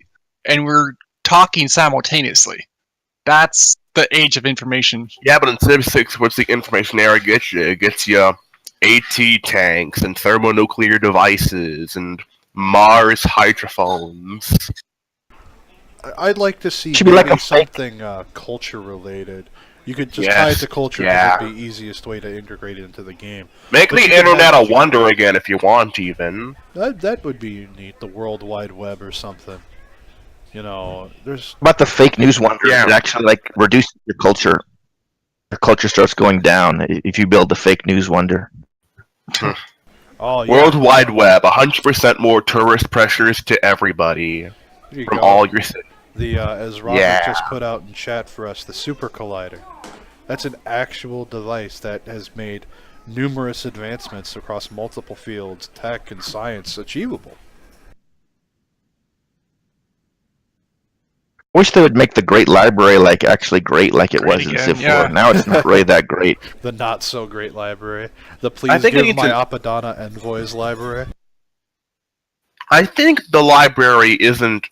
And we're talking simultaneously. That's the age of information. Yeah, but in Civ6, what's the Information Era get you? It gets you AT tanks and thermonuclear devices and Mars hydrophones. I'd like to see maybe something culture-related. You could just tie it to culture because it'd be the easiest way to integrate it into the game. Make the Internet a wonder again if you want, even. That would be neat, the World Wide Web or something. You know, there's About the fake news wonder, Yeah. it actually like reduces your culture. The culture starts going down if you build the fake news wonder. oh yeah, World Wide Web, 100% more tourist pressures to everybody here you from go. all your cities. The as Robert Yeah. just put out in chat for us, the Super Collider. That's an actual device that has made numerous advancements across multiple fields, tech and science, achievable. I wish they would make the Great Library like actually great like it Great was in again, Civ 4. yeah. Now it's not really that great. The not so great library. The I please think it give needs my to- Apadana envoys library. I think the library isn't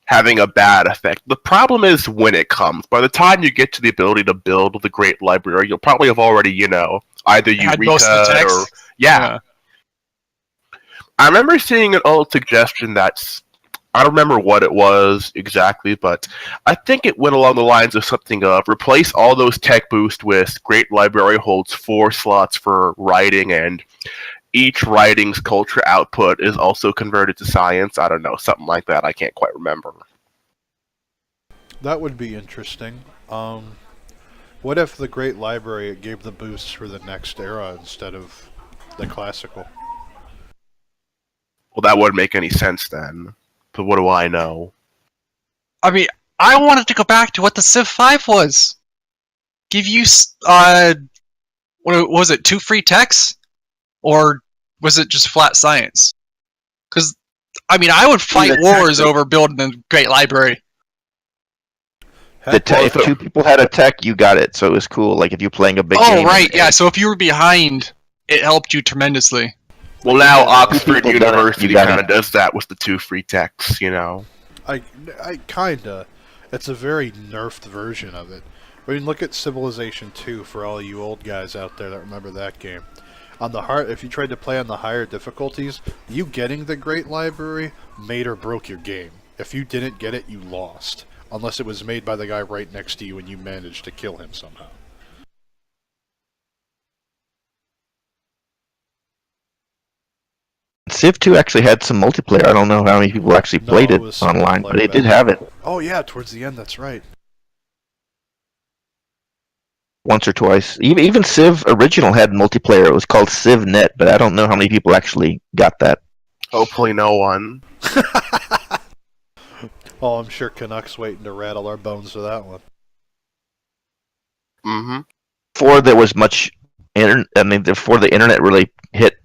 having a bad effect. The problem is when it comes. By the time you get to the ability to build the Great Library, you'll probably have already, either Had most of the Eureka or... text. Yeah. I remember seeing an old suggestion that's... I don't remember what it was exactly, but I think it went along the lines of something of replace all those tech boosts with Great Library holds 4 slots for writing, and each writing's culture output is also converted to science. I don't know, something like that. I can't quite remember. That would be interesting. What if the Great Library gave the boosts for the next era instead of the classical? Well, that wouldn't make any sense then. But what do I know? I mean, I wanted to go back to what the Civ 5 was. Give you, what was it, 2 free techs? Or was it just flat science? Because, I mean, I would fight wars over building the Great Library. Heck, If 2 people had a tech, you got it. So it was cool. Like if you're playing a big game. Oh, right, yeah, so if you were behind, it helped you tremendously. Well, now Yeah, Oxford people done it. University You got kind it. of does that with the 2 free techs, I kinda. It's a very nerfed version of it. I mean, look at Civilization 2 for all you old guys out there that remember that game. On the if you tried to play on the higher difficulties, you getting the Great Library made or broke your game. If you didn't get it, you lost. Unless it was made by the guy right next to you and you managed to kill him somehow. Civ 2 actually had some multiplayer. I don't know how many people actually No, played it it was single online, player but it did back have it Oh yeah, towards the end, that's right. once or twice. Even Civ original had multiplayer. It was called CivNet, but I don't know how many people actually got that. Hopefully no one. Oh, I'm sure Canucks waiting to rattle our bones for that one. Mm-hmm. Before there was much, before the internet really hit,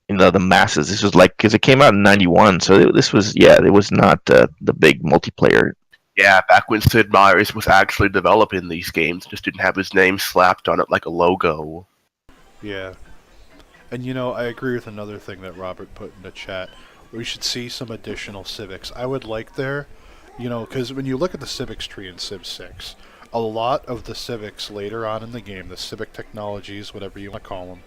the masses. This was like because it came out in '91, so this was it was not the big multiplayer. Yeah, back when Sid Meier's was actually developing these games, just didn't have his name slapped on it like a logo. Yeah. And I agree with another thing that Robert put in the chat. We should see some additional civics. I would like there, because when you look at the civics tree in Civ 6, a lot of the civics later on in the game, the civic technologies, whatever you want to call them,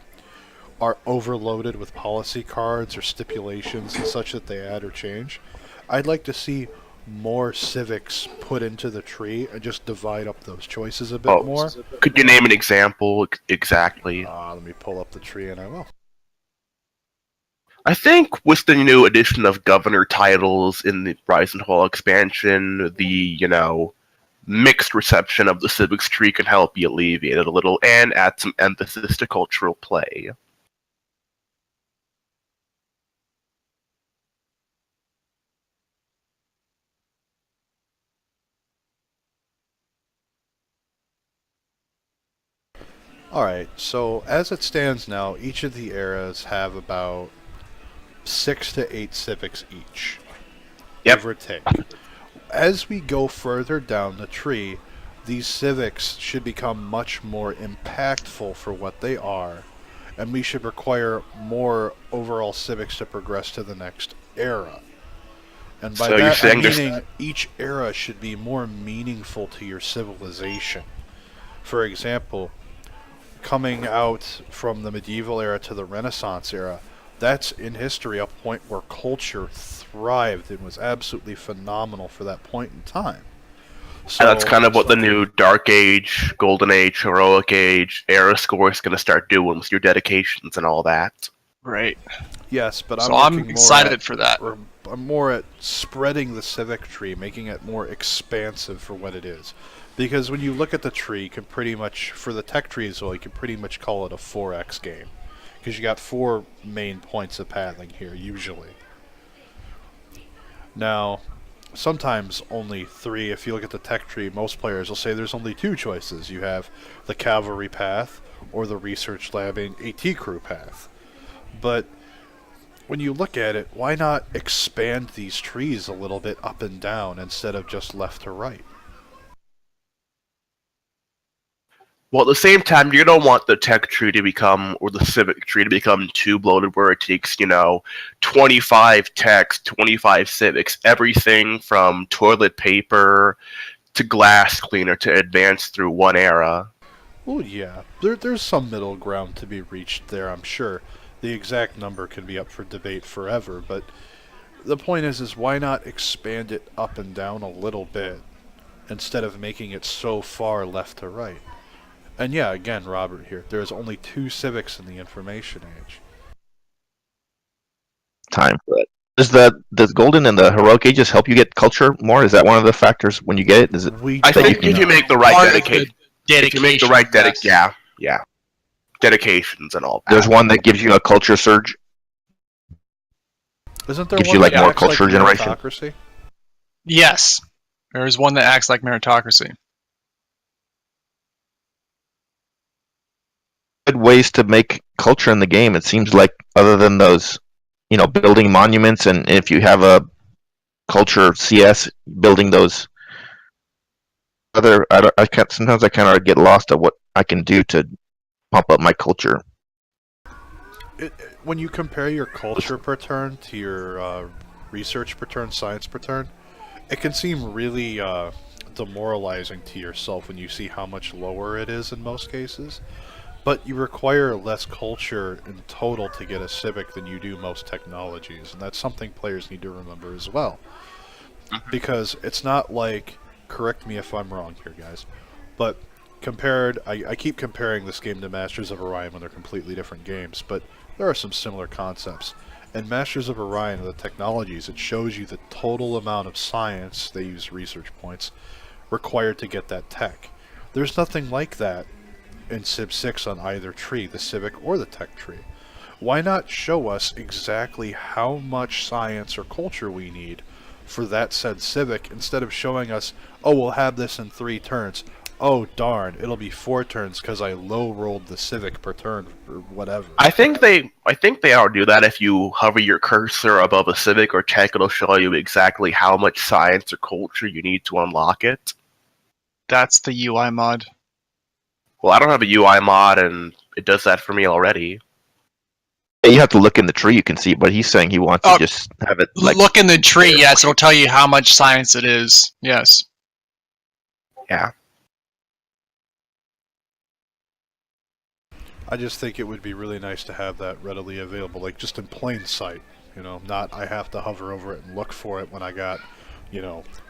are overloaded with policy cards or stipulations and such that they add or change. I'd like to see more civics put into the tree and just divide up those choices a bit more. Could you name an example exactly? Let me pull up the tree and I will. I think with the new addition of governor titles in the Rise and Fall expansion, the, mixed reception of the civics tree can help be alleviated a little and add some emphasis to cultural play. Alright, so as it stands now, each of the eras have about 6 to 8 civics each. Yep. Give or take. As we go further down the tree, these civics should become much more impactful for what they are, and we should require more overall civics to progress to the next era. And by So you're that, saying I'm there's- meaning each era should be more meaningful to your civilization. For example, coming out from the medieval era to the Renaissance era, that's in history a point where culture thrived and was absolutely phenomenal for that point in time. So And that's kind of what the new Dark Age, Golden Age, Heroic Age era score is going to start doing with your dedications and all that. Right. Yes, but So I'm I'm looking more excited at, for that. or I'm more at spreading the civic tree, making it more expansive for what it is. Because when you look at the tree, you can pretty much, for the tech tree as well, you can pretty much call it a 4x game. Because you got 4 main points of pathing here, usually. Now, sometimes only 3. If you look at the tech tree, most players will say there's only 2 choices. You have the cavalry path, or the research lab and AT crew path. But when you look at it, why not expand these trees a little bit up and down instead of just left to right? Well, at the same time, you don't want the tech tree to become, or the civic tree to become too bloated where it takes, 25 techs, 25 civics, everything from toilet paper to glass cleaner to advance through one era. Well, yeah, there's some middle ground to be reached there, I'm sure. The exact number can be up for debate forever, but the point is why not expand it up and down a little bit instead of making it so far left to right? And yeah, again, Robert here, there's only 2 civics in the information age. Time for it. Does Golden and the Heroic Ages help you get culture more? Is that one of the factors when you get it? Is it I think if you make the right Part of the dedication, if you make the right yeah, dedications and all that. there's one that gives you a culture surge? Isn't there Gives one you, like, that more acts culture generation? meritocracy? Yes. There's one that acts like meritocracy. Good ways to make culture in the game. It seems like other than those, building monuments, and if you have a culture CS, building those other. Sometimes I kind of get lost at what I can do to pump up my culture. When you compare your culture per turn to your research per turn, science per turn, it can seem really demoralizing to yourself when you see how much lower it is in most cases. But you require less culture in total to get a civic than you do most technologies, and that's something players need to remember as well. Because it's not like, correct me if I'm wrong here, guys, but I keep comparing this game to Masters of Orion when they're completely different games, but there are some similar concepts. In Masters of Orion, the technologies, it shows you the total amount of science, they use research points, required to get that tech. There's nothing like that in Civ6 on either tree, the civic or the tech tree. Why not show us exactly how much science or culture we need for that said civic instead of showing us, oh, we'll have this in 3 turns. Oh, darn, it'll be 4 turns because I low-rolled the civic per turn or whatever. I think they ought to do that. If you hover your cursor above a civic or tech, it'll show you exactly how much science or culture you need to unlock it. That's the UI mod. Well, I don't have a UI mod, and it does that for me already. You have to look in the tree. You can see, but he's saying he wants to just have it. Look in the tree. Yes, it'll tell you how much science it is. Yes. Yeah. I just think it would be really nice to have that readily available, like just in plain sight. Not I have to hover over it and look for it when I got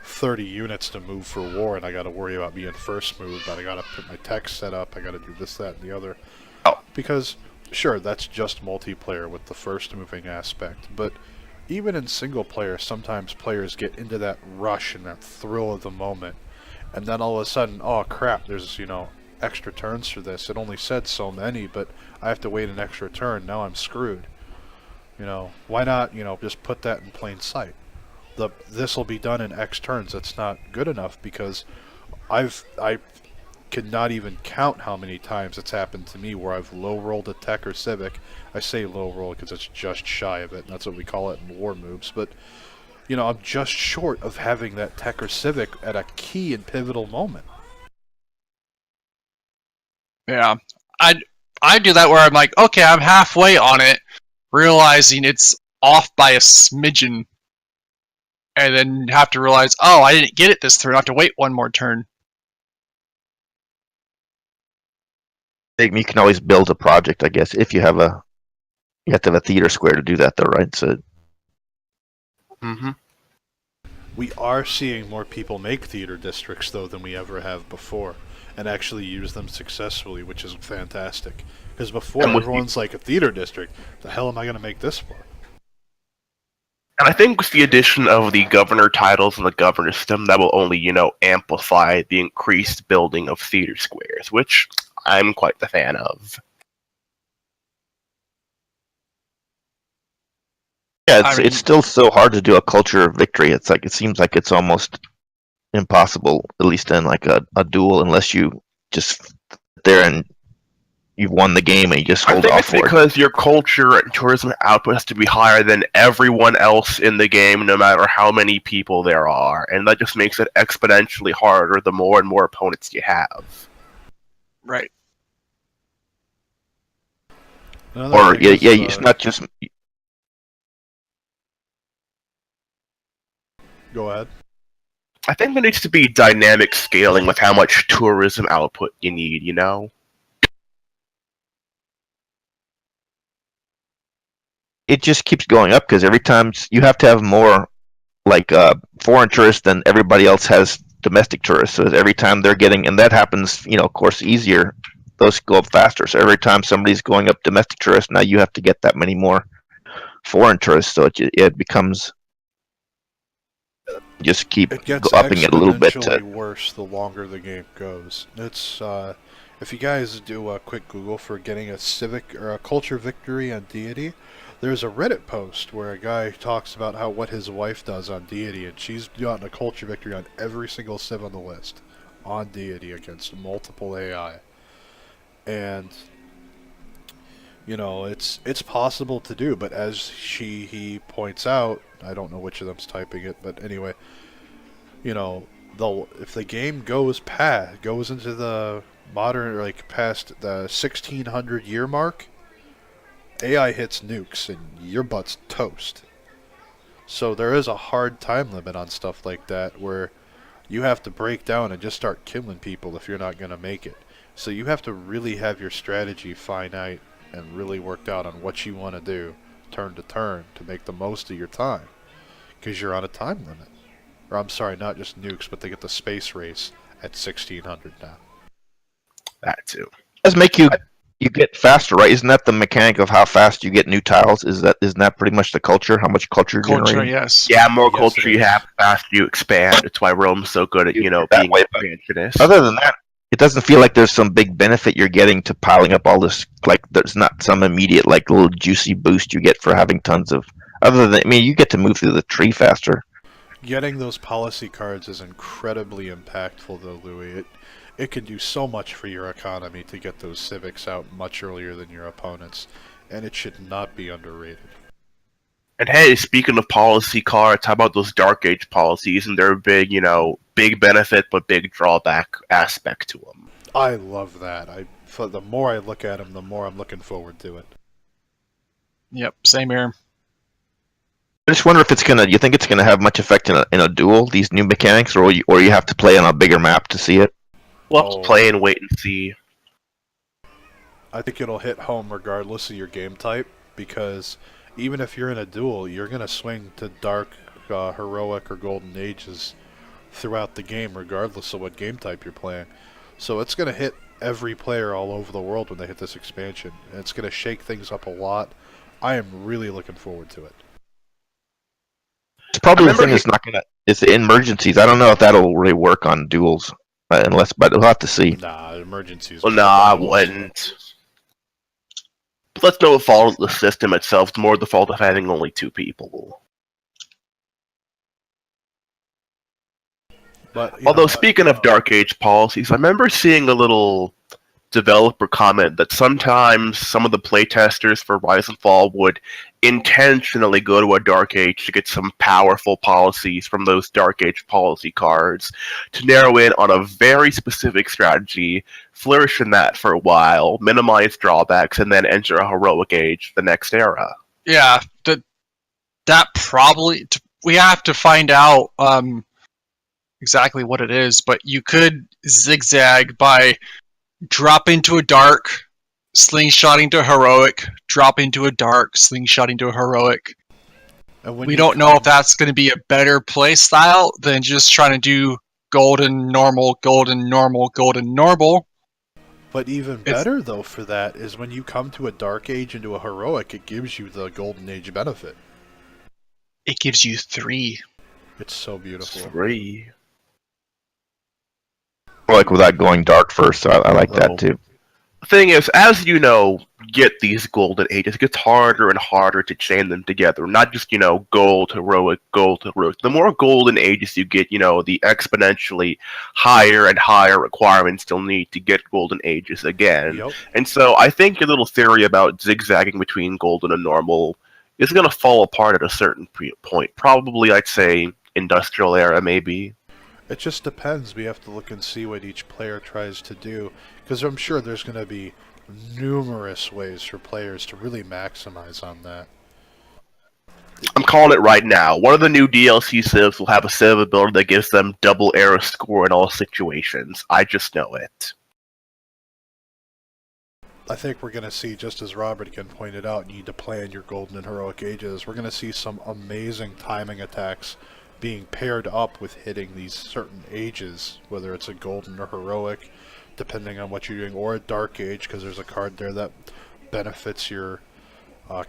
30 units to move for war, and I got to worry about being first move, but I got to put my tech set up, I got to do this, that, and the other. Oh. Because, sure, that's just multiplayer with the first moving aspect, but even in single player, sometimes players get into that rush and that thrill of the moment, and then all of a sudden, oh crap, there's, extra turns for this. It only said so many, but I have to wait an extra turn, now I'm screwed. Why not, just put that in plain sight? This will be done in X turns. That's not good enough because I could not even count how many times it's happened to me where I've low rolled a tech or civic. I say low roll because it's just shy of it, and that's what we call it in war moves. But I'm just short of having that tech or civic at a key and pivotal moment. Yeah. I do that where I'm like, okay, I'm halfway on it, realizing it's off by a smidgen. And then have to realize, oh, I didn't get it this turn. I have to wait one more turn. You can always build a project, I guess, if you have to have a theater square to do that, though, right? So. We are seeing more people make theater districts, though, than we ever have before, and actually use them successfully, which is fantastic. Because before, everyone's like, a theater district? The hell am I going to make this for? And I think with the addition of the governor titles and the governor system, that will only, amplify the increased building of theater squares, which I'm quite the fan of. Yeah, I mean- it's still so hard to do a culture of victory. It's like it seems like it's almost impossible, at least in like a duel, unless you just sit there and you've won the game and you just I hold think off it's for it. because your culture and tourism output has to be higher than everyone else in the game, no matter how many people there are, and that just makes it exponentially harder the more and more opponents you have. Right. Another Or thing yeah, is, yeah, it's not just. Go ahead. I think there needs to be dynamic scaling with how much tourism output you need, It just keeps going up because every time you have to have more like foreign tourists than everybody else has domestic tourists. So every time they're getting, and that happens, of course, easier. Those go up faster. So every time somebody's going up domestic tourists, now you have to get that many more foreign tourists. So it becomes just keep It gets upping it a little bit. exponentially worse the longer the game goes. It's if you guys do a quick Google for getting a civic or a culture victory on Deity, there's a Reddit post where a guy talks about what his wife does on Deity, and she's gotten a culture victory on every single civ on the list on Deity against multiple AI. And it's possible to do, but as he points out, I don't know which of them's typing it, but anyway, if the game goes into the modern, like past the 1600 year mark, AI hits nukes and your butt's toast. So there is a hard time limit on stuff like that where you have to break down and just start killing people if you're not going to make it. So you have to really have your strategy finite and really worked out on what you want to do turn to turn to make the most of your time, because you're on a time limit. Or I'm sorry, not just nukes, but they get the space race at 1600 now. That too. Does make you get faster, right? Isn't that the mechanic of how fast you get new tiles? Isn't that pretty much the culture? How much culture you're generating? Yes. Yeah, more Yes, culture it you is. have, the faster you expand. It's why Rome's so good at, being that way, but expansionist. Other than that, it doesn't feel like there's some big benefit you're getting to piling up all this. Like there's not some immediate like little juicy boost you get for having tons of. Other than, I mean, you get to move through the tree faster. Getting those policy cards is incredibly impactful, though, Louis. It can do so much for your economy to get those civics out much earlier than your opponents, and it should not be underrated. And hey, speaking of policy cards, how about those Dark Age policies and their big, big benefit but big drawback aspect to them? I love that. The more I look at them, the more I'm looking forward to it. Yep. Same here. I just wonder if you think it's gonna have much effect in a duel, these new mechanics, or you have to play on a bigger map to see it. We'll have to play and wait and see. I think it'll hit home regardless of your game type, because even if you're in a duel, you're going to swing to dark, heroic, or golden ages throughout the game regardless of what game type you're playing. So it's going to hit every player all over the world when they hit this expansion, and it's going to shake things up a lot. I am really looking forward to it. It's probably the thing that's not gonna. It's the emergencies. I don't know if that'll really work on duels, but we'll have to see. Nah, emergencies. Well, nah, I wouldn't. But let's know it follows the system itself. It's more the fault of having only 2 people. But, although, speaking of Dark Age policies, I remember seeing a little developer comment that sometimes some of the playtesters for Rise and Fall would intentionally go to a Dark Age to get some powerful policies from those Dark Age policy cards to narrow in on a very specific strategy, flourish in that for a while, minimize drawbacks, and then enter a heroic age, the next era. Yeah, that probably we have to find out exactly what it is, but you could zigzag by drop into a dark, slingshotting to heroic, drop into a dark, slingshotting to a heroic. We don't know if that's going to be a better play style than just trying to do golden, normal, golden, normal, golden, normal. But even better, though, for that is when you come to a Dark Age into a Heroic, it gives you the Golden Age benefit. It gives you 3. It's so beautiful. 3. Like without going dark first, so I like Oh. that too. The thing is, as you know, get these golden ages, it gets harder and harder to chain them together. Not just, gold, heroic, gold, heroic. The more golden ages you get, the exponentially higher and higher requirements you'll need to get golden ages again. Yep. And so I think your little theory about zigzagging between golden and normal is going to fall apart at a certain point. Probably, I'd say, industrial era, maybe. It just depends. We have to look and see what each player tries to do, because I'm sure there's going to be numerous ways for players to really maximize on that. I'm calling it right now. One of the new DLC civs will have a civ ability that gives them double arrow score in all situations. I just know it. I think we're going to see, just as Robert again pointed out, you need to plan your golden and heroic ages. We're going to see some amazing timing attacks being paired up with hitting these certain ages, whether it's a golden or heroic, depending on what you're doing, or a dark age, because there's a card there that benefits your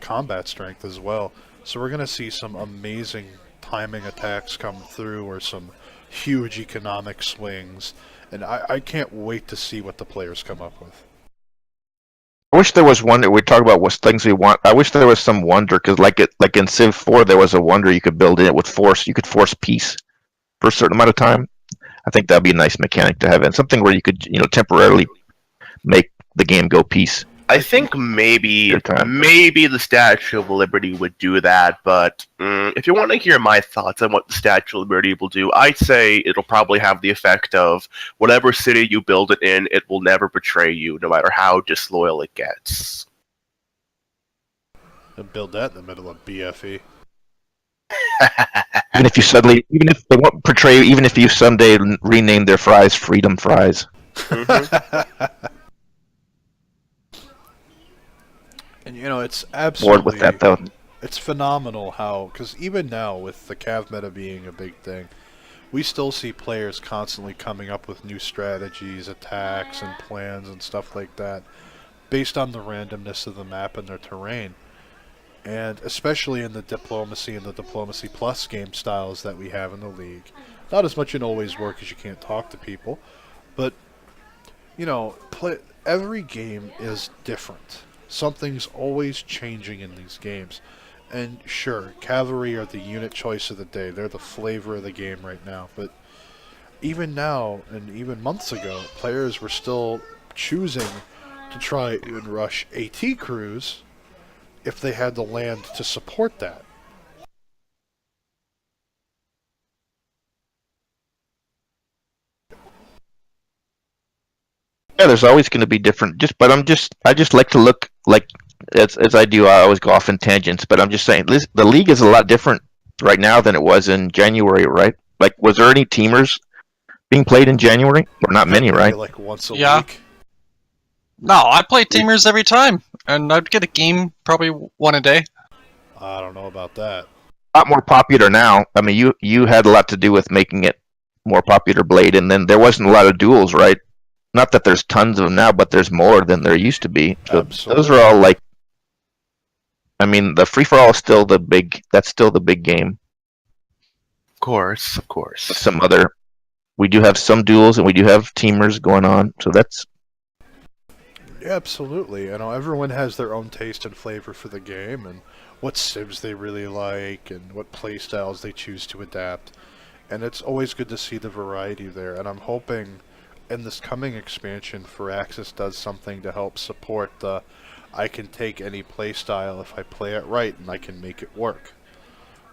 combat strength as well. So we're going to see some amazing timing attacks come through, or some huge economic swings, and I can't wait to see what the players come up with. I wish there was wonder. We talk about what things we want. I wish there was some wonder, because like in Civ 4, there was a wonder you could build in it with force. You could force peace for a certain amount of time. I think that'd be a nice mechanic to have, and something where you could, temporarily make the game go peace. I think maybe the Statue of Liberty would do that, but if you want to hear my thoughts on what the Statue of Liberty will do, I'd say it'll probably have the effect of whatever city you build it in, it will never betray you, no matter how disloyal it gets. And build that in the middle of BFE. Even if they won't portray, even if you someday rename their fries Freedom Fries. And it's absolutely Bored with that though. It's phenomenal how, because even now with the Cav meta being a big thing, we still see players constantly coming up with new strategies, attacks, and plans and stuff like that, based on the randomness of the map and their terrain. And especially in the Diplomacy and the Diplomacy Plus game styles that we have in the league. Not as much in Always War because you can't talk to people, but, every game is different. Something's always changing in these games. And sure, Cavalry are the unit choice of the day. They're the flavor of the game right now. But even now, and even months ago, players were still choosing to try and rush AT crews if they had the land to support that. Yeah, there's always going to be different. I just like to look like as I do. I always go off in tangents, but I'm just saying the league is a lot different right now than it was in January, right? Like, was there any teamers being played in January? Or not many, right? Like once a Yeah. week. No, I play teamers every time, and I'd get a game probably one a day. I don't know about that. A lot more popular now. I mean, you had a lot to do with making it more popular, Blade, and then there wasn't a lot of duels, right? Not that there's tons of them now, but there's more than there used to be. So Absolutely. those are all like, I mean, the free for all is still that's still the big game. Of course. We do have some duels and we do have teamers going on, so that's. Yeah, absolutely. Everyone has their own taste and flavor for the game, and what civs they really like, and what playstyles they choose to adapt. And it's always good to see the variety there, and I'm hoping in this coming expansion, Firaxis does something to help support the I can take any playstyle if I play it right and I can make it work.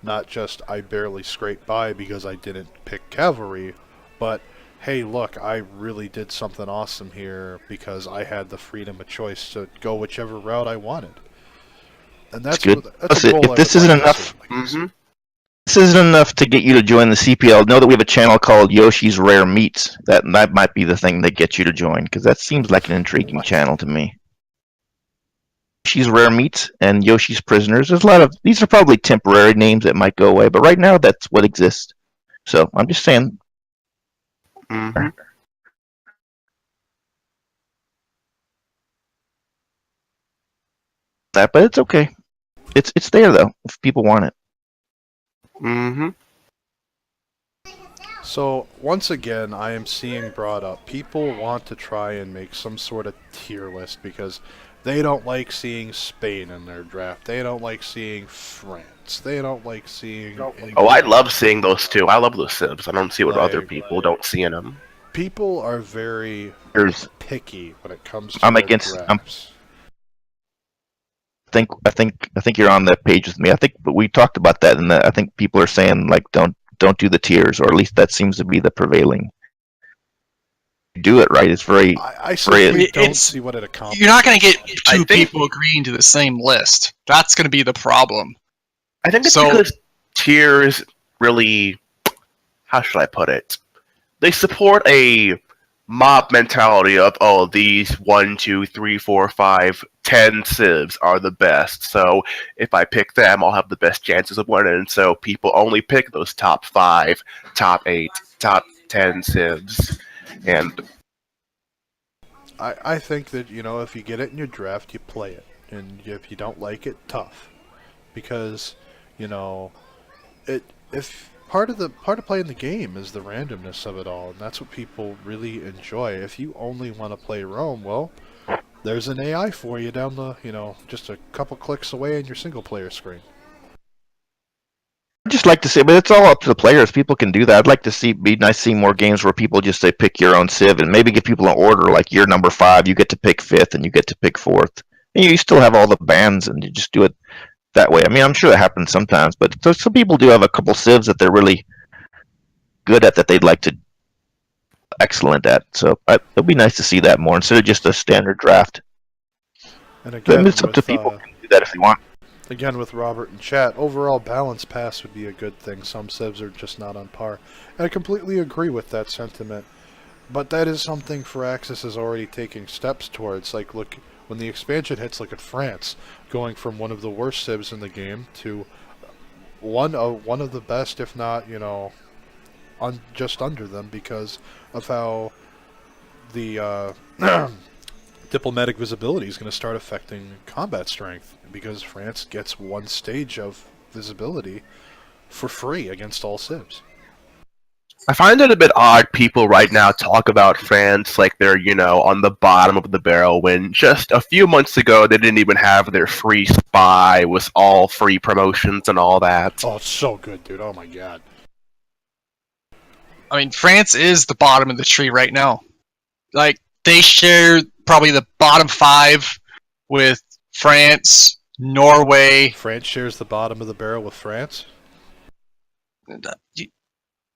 Not just I barely scrape by because I didn't pick Cavalry, but hey, look, I really did something awesome here because I had the freedom of choice to go whichever route I wanted. And that's good. That's a goal If this isn't enough, Mm-hmm. this isn't enough to get you to join the CPL. Know that we have a channel called Yoshi's Rare Meats. That might be the thing that gets you to join, because that seems like an intriguing channel to me. Yoshi's Rare Meats and Yoshi's Prisoners. There's a lot of these are probably temporary names that might go away, but right now that's what exists. So I'm just saying. Mm-hmm. That, but it's okay. It's there though if people want it. Mm-hmm. So, once again, I am seeing brought up, people want to try and make some sort of tier list because they don't like seeing Spain in their draft. They don't like seeing France. They don't like seeing... Oh, I love seeing those two. I love those Civs. I don't see what other Like- people don't see in them. People are very There's, picky when it comes to I'm their against- drafts. I think you're on that page with me. I think, but we talked about that, and I think people are saying like don't do the tiers, or at least that seems to be the prevailing. Do it right. It's very. I simply don't It's- see what it accomplishes. You're not going to get I two think- people agreeing to the same list. That's going to be the problem. I think it's So- because tiers really, how should I put it? They support a mob mentality of, oh, these 1, 2, 3, 4, 5, 10 civs are the best. So if I pick them, I'll have the best chances of winning. And so people only pick those top 5, top 8, top 10 civs. And I think that, if you get it in your draft, you play it. And if you don't like it, tough. Because, if part of playing the game is the randomness of it all, and that's what people really enjoy. If you only want to play Rome, well, there's an AI for you down the, just a couple clicks away in your single player screen. I'd just like to see, but it's all up to the players. People can do that. I'd like to be nice seeing more games where people just say pick your own civ, and maybe give people an order like you're number 5, you get to pick 5th, and you get to pick 4th. And you still have all the bands, and you just do it that way. I mean, I'm sure that happens sometimes, but some people do have a couple civs that they're really good at, that they'd like to excellent at. So it'd be nice to see that more instead of just a standard draft. And again, It's up to people can do that if they want. Again, with Robert in chat, overall balance pass would be a good thing. Some civs are just not on par. And I completely agree with that sentiment. But that is something Firaxis is already taking steps towards. Like, look, when the expansion hits, look at France, going from one of the worst civs in the game to one of the best, if not, just under them, because of how the diplomatic visibility is going to start affecting combat strength, because France gets one stage of visibility for free against all civs. I find it a bit odd people right now talk about France like they're, on the bottom of the barrel, when just a few months ago they didn't even have their free spy with all free promotions and all that. Oh, it's so good, dude. Oh my god. I mean, France is the bottom of the tree right now. Like, they share probably the bottom 5 with France, Norway. France shares the bottom of the barrel with France?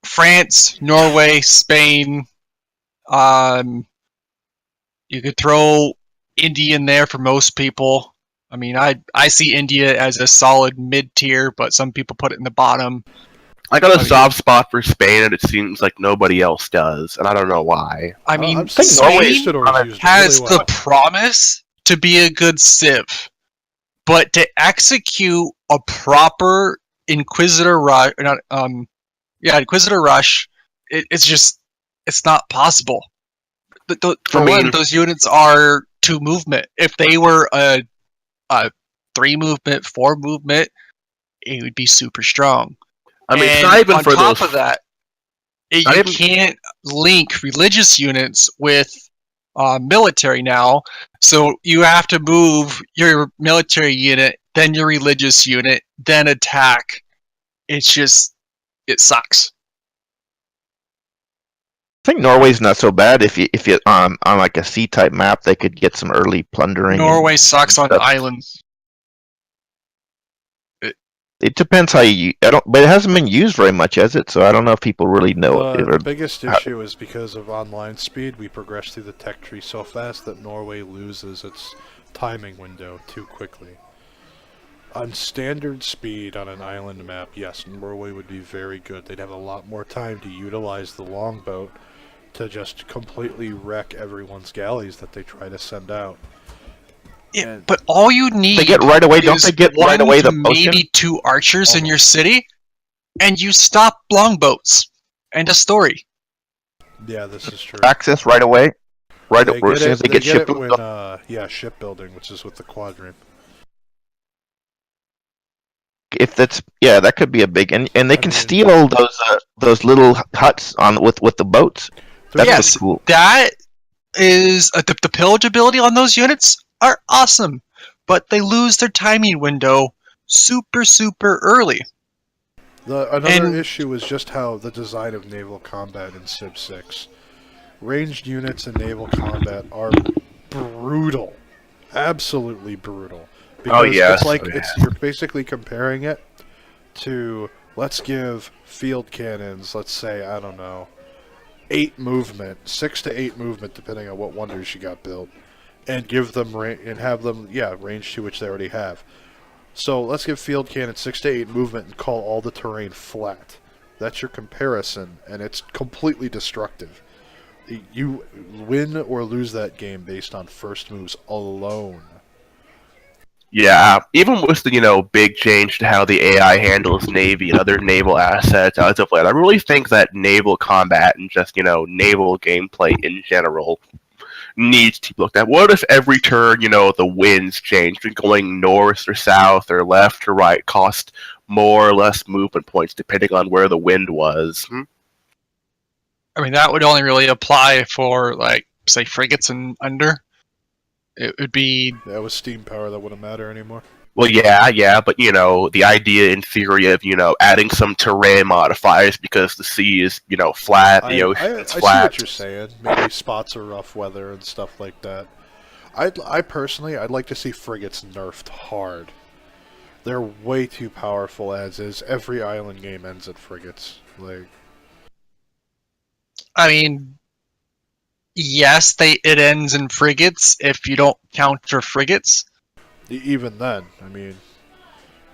France, Norway, Spain. You could throw India in there for most people. I mean, I see India as a solid mid-tier, but some people put it in the bottom. I got a soft spot for Spain, and it seems like nobody else does, and I don't know why. I mean, I'm saying Spain should have used has really well. the promise to be a good civ, but to execute a proper Inquisitor rush, Inquisitor rush, it's not possible. For one, those units are 2 movement. If they were a 3 movement, 4 movement, it would be super strong. I mean, it's And not even on for top those. of that, you can't link religious units with military now, so you have to move your military unit, then your religious unit, then attack. It sucks. I think Norway's not so bad. If you on like a C-type map, they could get some early plundering. Norway sucks on stuff. islands. It depends how you. But it hasn't been used very much, has it? So I don't know if people really know it. The biggest issue is because of online speed. We progress through the tech tree so fast that Norway loses its timing window too quickly. On standard speed on an island map, yes, Norway would be very good. They'd have a lot more time to utilize the longboat to just completely wreck everyone's galleys that they try to send out. Yeah, And- but all you need They get right away. Don't is they get one right away the to potion? maybe 2 archers in your city, and you stop longboats. End of story. Yeah, this is true. Access right away. Right They as soon as they get get it shipped. when, shipbuilding, which is with the quadrants. if that's that could be a big and they I can mean- steal those little huts on with the boats. That's Yes, what's cool. that is the pillage ability on those units are awesome, but they lose their timing window super early. Another And- issue is just how the design of naval combat in Civ6. Ranged units in naval combat are brutal, absolutely brutal. Because yes. it's like you're basically comparing it to, let's give field cannons, let's say, I don't know, 8 movement, 6 to 8 movement, depending on what wonders you got built, and give them and have them range to which they already have. So let's give field cannon 6 to 8 movement and call all the terrain flat. That's your comparison, and it's completely destructive. You win or lose that game based on first moves alone. Yeah, even with the big change to how the AI handles Navy and other naval assets as of late, I really think that naval combat and just naval gameplay in general needs to be looked at. What if every turn the winds changed, and going north or south or left or right cost more or less movement points depending on where the wind was? I mean, that would only really apply for, like, say, frigates and under. It would be... That was steam power that wouldn't matter anymore. Well, yeah, but the idea in theory of adding some terrain modifiers because the sea is flat, the ocean is I flat. see what you're saying. Maybe spots of rough weather and stuff like that. I personally, I'd like to see frigates nerfed hard. They're way too powerful as is. Every island game ends at frigates. Like, I mean, yes, it ends in frigates if you don't counter frigates. even then, I mean,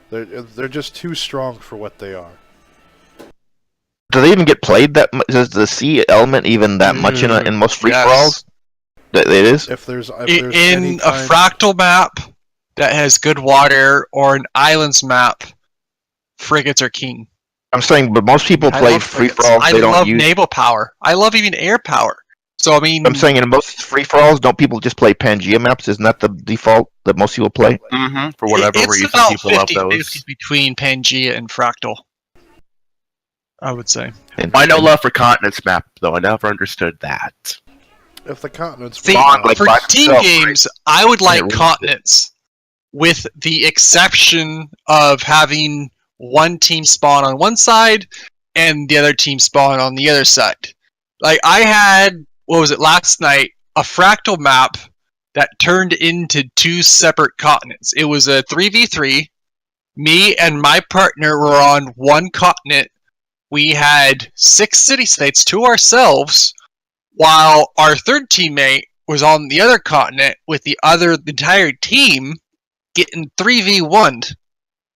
they're just too strong for what they are. Do they even get played that much? Does the sea element even that much in most free for alls? It is. If there's In any a kind, fractal map that has good water or an islands map, frigates are king. I'm saying, but most people I play love free frigates. for alls. I They don't love use. naval power. I love even air power. So I mean, I'm saying in most free for alls, don't people just play Pangea maps? Isn't that the default that most people play? For whatever it's reason, about people love 50-50 those. between Pangea and fractal, I would say. I know love for continents map though. I never understood that. if the continents See, were like for by team itself, games, I would like Yeah, really. continents, with the exception of having one team spawn on one side and the other team spawn on the other side. Like, I had, what was it, last night, a fractal map that turned into 2 separate continents. It was a 3v3. Me and my partner were on one continent. We had 6 city-states to ourselves, while our third teammate was on the other continent with the entire team getting 3v1'd.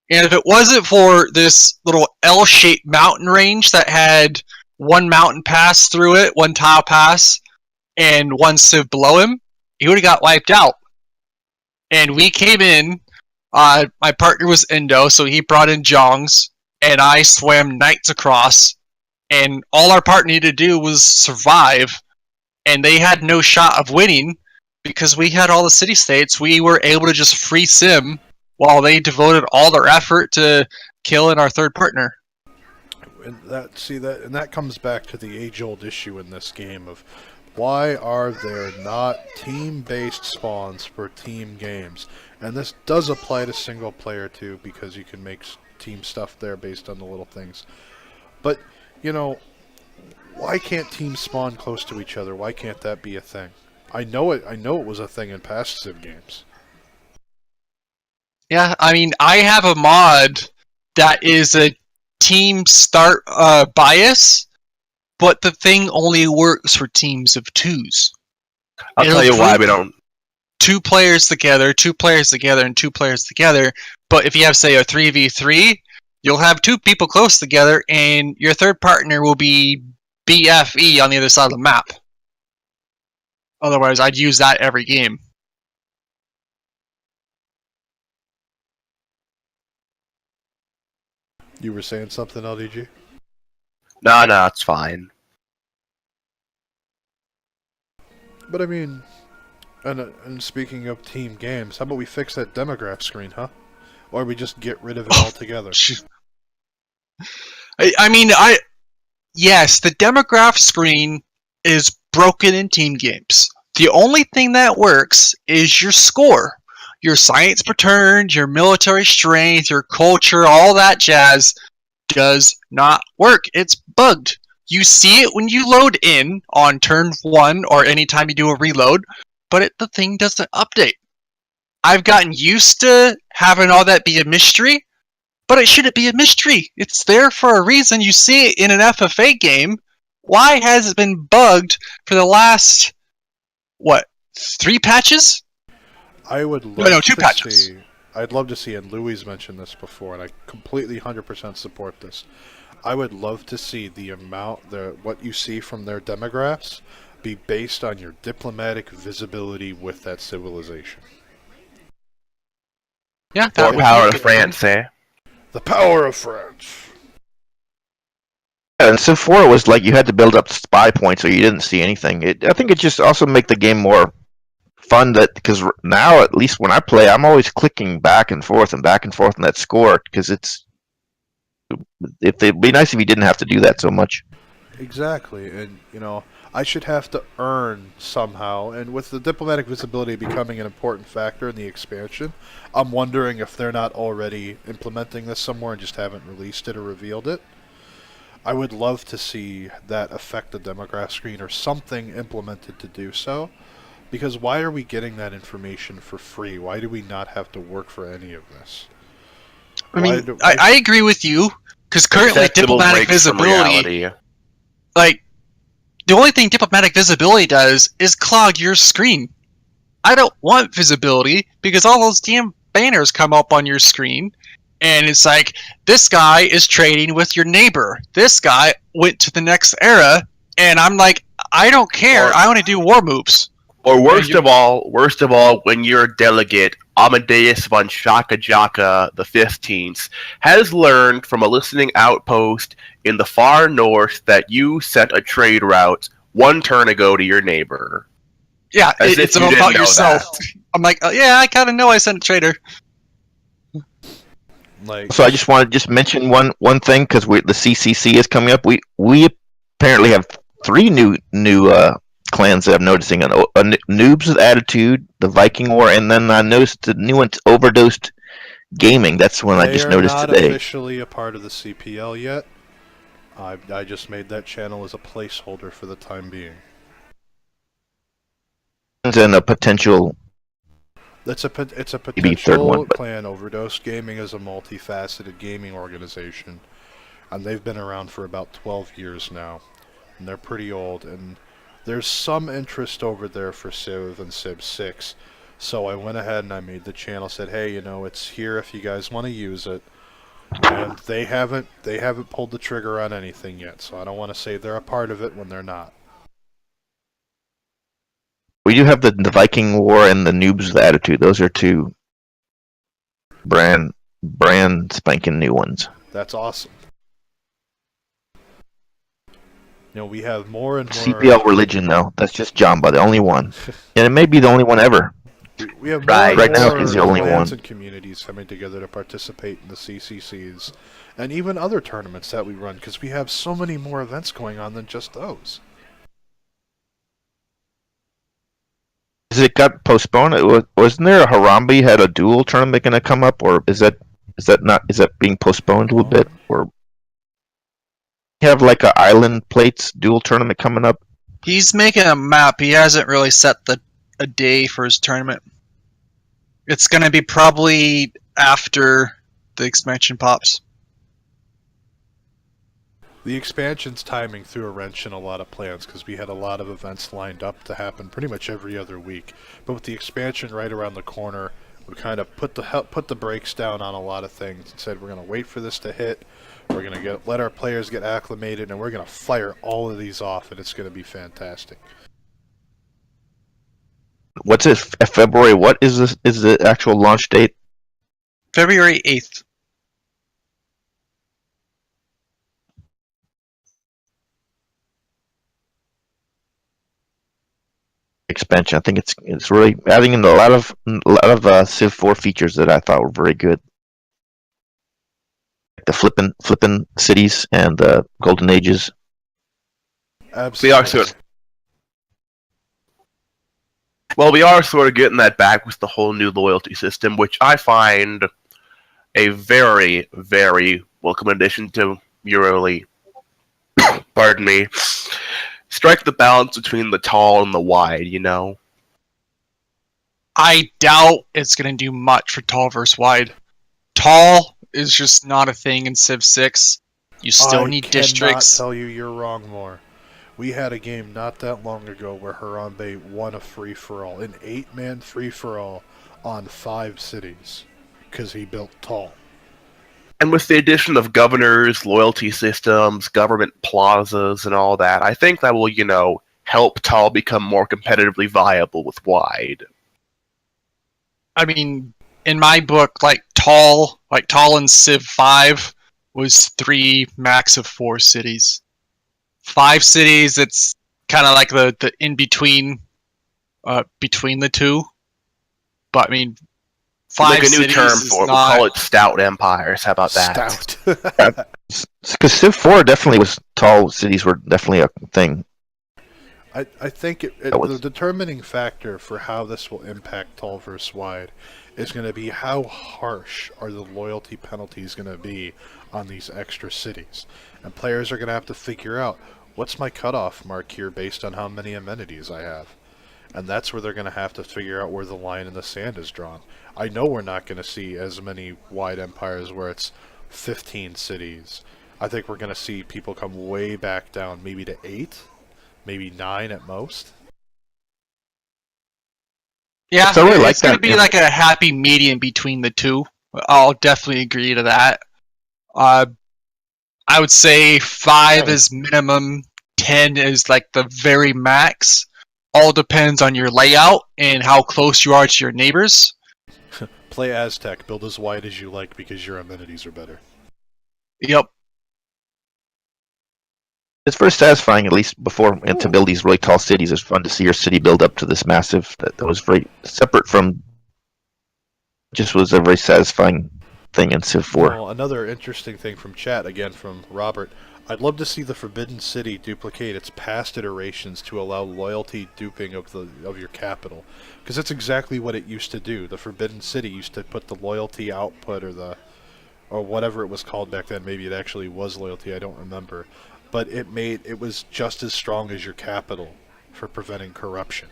And if it wasn't for this little L-shaped mountain range that had one mountain pass through it, one tile pass, and one civ below him, he would have got wiped out. And we came in, my partner was Indo, so he brought in Jongs, and I swam knights across, and all our partner needed to do was survive, and they had no shot of winning, because we had all the city-states. We were able to just free sim, while they devoted all their effort to killing our third partner. And that comes back to the age-old issue in this game of why are there not team-based spawns for team games? And this does apply to single player too, because you can make team stuff there based on the little things. But why can't teams spawn close to each other? Why can't that be a thing? I know it was a thing in past Civ games. Yeah, I mean, I have a mod that is a team start bias, but the thing only works for teams of 2s. I'll tell you why we don't. 2 players together, 2 players together, and 2 players together. But if you have, say, a 3v3, you'll have 2 people close together, and your third partner will be BFE on the other side of the map. Otherwise, I'd use that every game. You were saying something, LDG? No, it's fine. But I mean, and speaking of team games, how about we fix that demograph screen, huh? or we just get rid of it altogether. I mean, yes, the demograph screen is broken in team games. The only thing that works is your score. Your science per turn, your military strength, your culture, all that jazz does not work. It's bugged. You see it when you load in on turn 1 or anytime you do a reload, but the thing doesn't update. I've gotten used to having all that be a mystery, but it shouldn't be a mystery. It's there for a reason. You see it in an FFA game. Why has it been bugged for the last, 3 patches? I would love No, 2 to patches. see. I'd love to see, and Louie's mentioned this before, and I completely 100% support this. I would love to see the amount, what you see from their demographics, be based on your diplomatic visibility with that civilization. Yeah, Or power of France, eh? The power of France. And Civ 4 it was like you had to build up spy points, or you didn't see anything. I think it just also make the game more fun, that because now, at least when I play, I'm always clicking back and forth in that score, because it'd be nice if you didn't have to do that so much. Exactly, and I should have to earn somehow, and with the diplomatic visibility becoming an important factor in the expansion, I'm wondering if they're not already implementing this somewhere and just haven't released it or revealed it. I would love to see that affect the demograph screen or something implemented to do so, because why are we getting that information for free? Why do we not have to work for any of this? I mean, I agree with you, because currently Acceptable diplomatic breaks from visibility, reality. like, the only thing diplomatic visibility does is clog your screen. I don't want visibility, because all those damn banners come up on your screen, and it's like, this guy is trading with your neighbor. This guy went to the next era, and I'm like, I don't care. I want to do war moves. Or worst of all, when your delegate Amadeus von Shaka Jaka the 15th has learned from a listening outpost in the far north that you sent a trade route 1 turn ago to your neighbor. Yeah, As it's if you about didn't know yourself. I'm like, oh, yeah, I kind of know I sent a trader. So I just want to mention one thing, because the CCC is coming up. We apparently have 3 new clans that I'm noticing: a Noobs with Attitude, the Viking War, and then I noticed the new one, Overdosed Gaming. That's one I just noticed today. They are not officially a part of the CPL yet. I just made that channel as a placeholder for the time being. And a potential. It's a Maybe third one, potential but clan. Overdose Gaming is a multifaceted gaming organization, and they've been around for about 12 years now, and they're pretty old, and there's some interest over there for Civ and Civ6, so I went ahead and I made the channel, said, hey, it's here if you guys want to use it, and they haven't pulled the trigger on anything yet, so I don't want to say they're a part of it when they're not. we do have the Viking War and the Noobs with Attitude. Those are 2 brand spanking new ones. That's awesome. We have more and more... CPL Religion, though. That's just Jamba, the only one. And it may be the only one ever. We have Right. more Right now, and he's more the only clans one. and communities coming together to participate in the CCCs, and even other tournaments that we run, because we have so many more events going on than just those. It got postponed. Wasn't there a Harambe had a dual tournament going to come up, or is that being postponed a little bit, or have like a Island Plates dual tournament coming up? He's making a map. He hasn't really set a day for his tournament. It's going to be probably after the expansion pops. The expansion's timing threw a wrench in a lot of plans, because we had a lot of events lined up to happen pretty much every other week. But with the expansion right around the corner, we kind of put the brakes down on a lot of things and said we're going to wait for this to hit. We're going to let our players get acclimated, and we're going to fire all of these off, and it's going to be fantastic. What's it? February? What is this? Is the actual launch date? February 8th. Expansion. I think it's really adding in a lot of Civ 4 features that I thought were very good. the flippin' cities and the golden ages. Absolutely. We are sort of getting that back with the whole new loyalty system, which I find a very, very welcome addition to Euroleague. Pardon me. Strike the balance between the tall and the wide, you know? I doubt it's going to do much for tall versus wide. Tall is just not a thing in Civ 6. You still need districts. I cannot tell you you're wrong more. We had a game not that long ago where Harambe won a free-for-all, an 8-man free-for-all on 5 cities, because he built tall. And with the addition of governors, loyalty systems, government plazas, and all that, I think that will, you know, help tall become more competitively viable with wide. I mean, in my book, like tall in Civ 5 was 3, max of 4 cities. 5 cities, it's kind of like the in between the two. But I mean, 5 like a new cities term is for it. not... We'll call it stout empires. How about that? Stout. Because Civ 4 definitely was tall cities were definitely a thing. I think the determining factor for how this will impact tall versus wide is going to be how harsh are the loyalty penalties going to be on these extra cities. And players are going to have to figure out, what's my cutoff mark here based on how many amenities I have? And that's where they're going to have to figure out where the line in the sand is drawn. I know we're not going to see as many wide empires where it's 15 cities. I think we're going to see people come way back down, maybe to 8, maybe 9 at most. Yeah, So really it's going to be like a happy medium between the two. I'll definitely agree to that. I would say 5 is minimum, 10 is like the very max. All depends on your layout and how close you are to your neighbors. Play Aztec, build as wide as you like because your amenities are better. Yep. It's very satisfying, at least before, and to build these really tall cities. It's fun to see your city build up to this massive, that was very separate from, just was a very satisfying thing in Civ 4. Well, another interesting thing from chat, again from Robert, I'd love to see the Forbidden City duplicate its past iterations to allow loyalty duping of your capital. Because that's exactly what it used to do. The Forbidden City used to put the loyalty output or whatever it was called back then. Maybe it actually was loyalty, I don't remember. But it was just as strong as your capital for preventing corruption.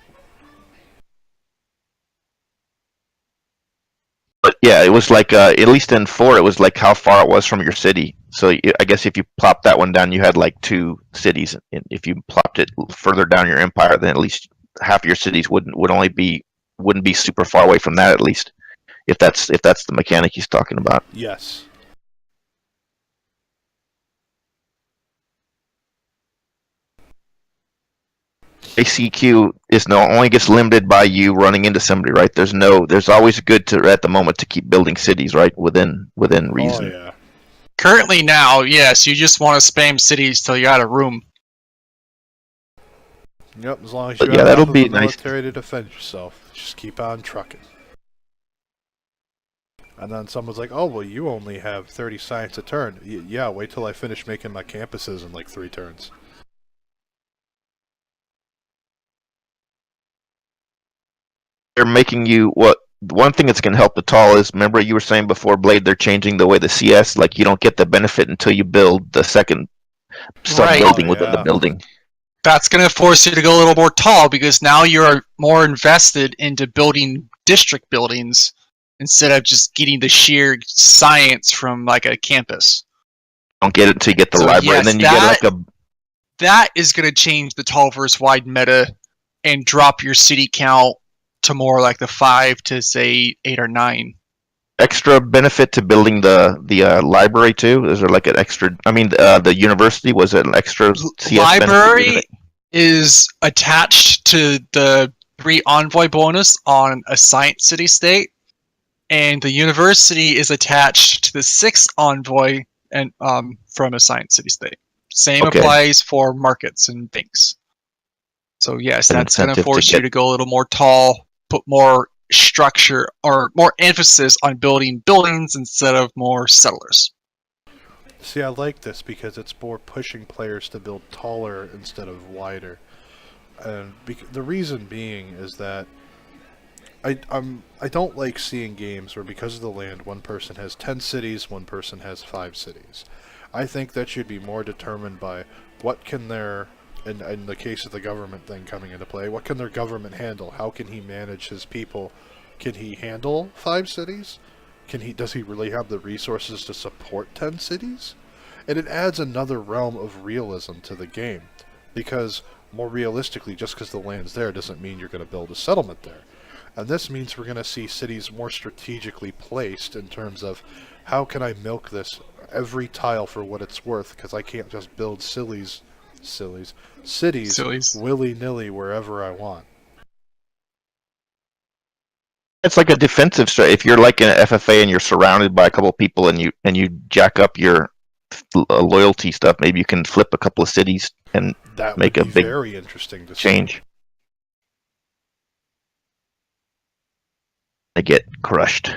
But yeah, it was like, at least in 4, it was like how far it was from your city. So I guess if you plopped that one down, you had like 2 cities. And if you plopped it further down your empire, then at least half of your cities wouldn't be super far away from that, at least. If that's the mechanic he's talking about. Yes. ACQ only gets limited by you running into somebody, right? There's always good to at the moment to keep building cities, right? Within reason. Oh yeah. Currently now, yes, you just want to spam cities till you're out of room. Yep, as long as you But yeah, have that'll enough of be the nice. military to defend yourself. Just keep on trucking. And then someone's like, oh, well, you only have 30 science a turn. Yeah, wait till I finish making my campuses in like 3 turns. They're making you one thing that's going to help the tall is, remember you were saying before, Blade, they're changing the way the CS, like you don't get the benefit until you build the second sub-building within the building. That's going to force you to go a little more tall because now you're more invested into building district buildings instead of just getting the sheer science from like a campus. Don't get it until you get the library, yes, and then you get like a... That is going to change the tall versus wide meta and drop your city count to more like the 5 to say 8 or 9. Extra benefit to building the library too? Is there like an extra? I mean, the university, was it an extra CS library is attached to the 3 envoy bonus on a science city state, and the university is attached to the 6 envoy and from a science city state. Same applies for markets and things. So yes, that's going to force you to go a little more tall, put more structure or more emphasis on building buildings instead of more settlers. See, I like this because it's more pushing players to build taller instead of wider. And the reason being is that I don't like seeing games where because of the land, one person has 10 cities, one person has 5 cities. I think that should be more determined by what can their, in the case of the government thing coming into play, what can their government handle? How can he manage his people? Can he handle 5 cities? Does he really have the resources to support 10 cities? And it adds another realm of realism to the game. Because, more realistically, just because the land's there doesn't mean you're going to build a settlement there. And this means we're going to see cities more strategically placed in terms of how can I milk this every tile for what it's worth, because I can't just build cities willy-nilly wherever I want. It's like a defensive strategy. If you're like an FFA and you're surrounded by a couple of people and you jack up your loyalty stuff, maybe you can flip a couple of cities and that make would a be big very interesting to change. see. They get crushed.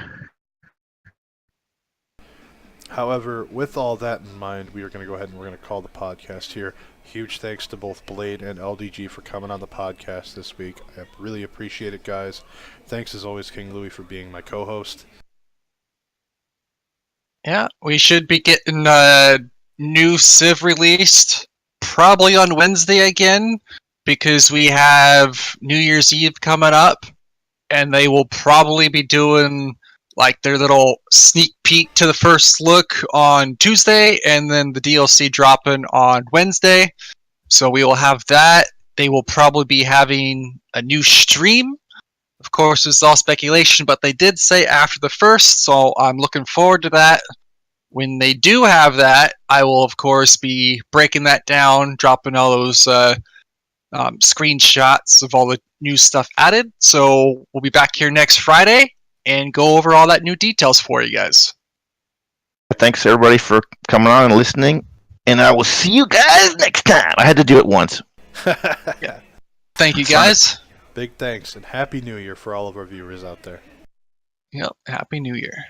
However, with all that in mind, we are going to go ahead and we're going to call the podcast here. Huge thanks to both Blade and LDG for coming on the podcast this week. I really appreciate it, guys. Thanks as always, KingLewie, for being my co-host. Yeah, we should be getting a new Civ released probably on Wednesday again, because we have New Year's Eve coming up, and they will probably be doing like their little sneak peek to the first look on Tuesday, and then the DLC dropping on Wednesday. So we will have that. They will probably be having a new stream. Of course, it's all speculation, but they did say after the first, so I'm looking forward to that. When they do have that, I will, of course, be breaking that down, dropping all those screenshots of all the new stuff added. So we'll be back here next Friday and go over all that new details for you guys. Thanks everybody for coming on and listening, and I will see you guys next time. I had to do it once. Yeah. Thank you, guys. Big thanks, and Happy New Year for all of our viewers out there. Yep, Happy New Year.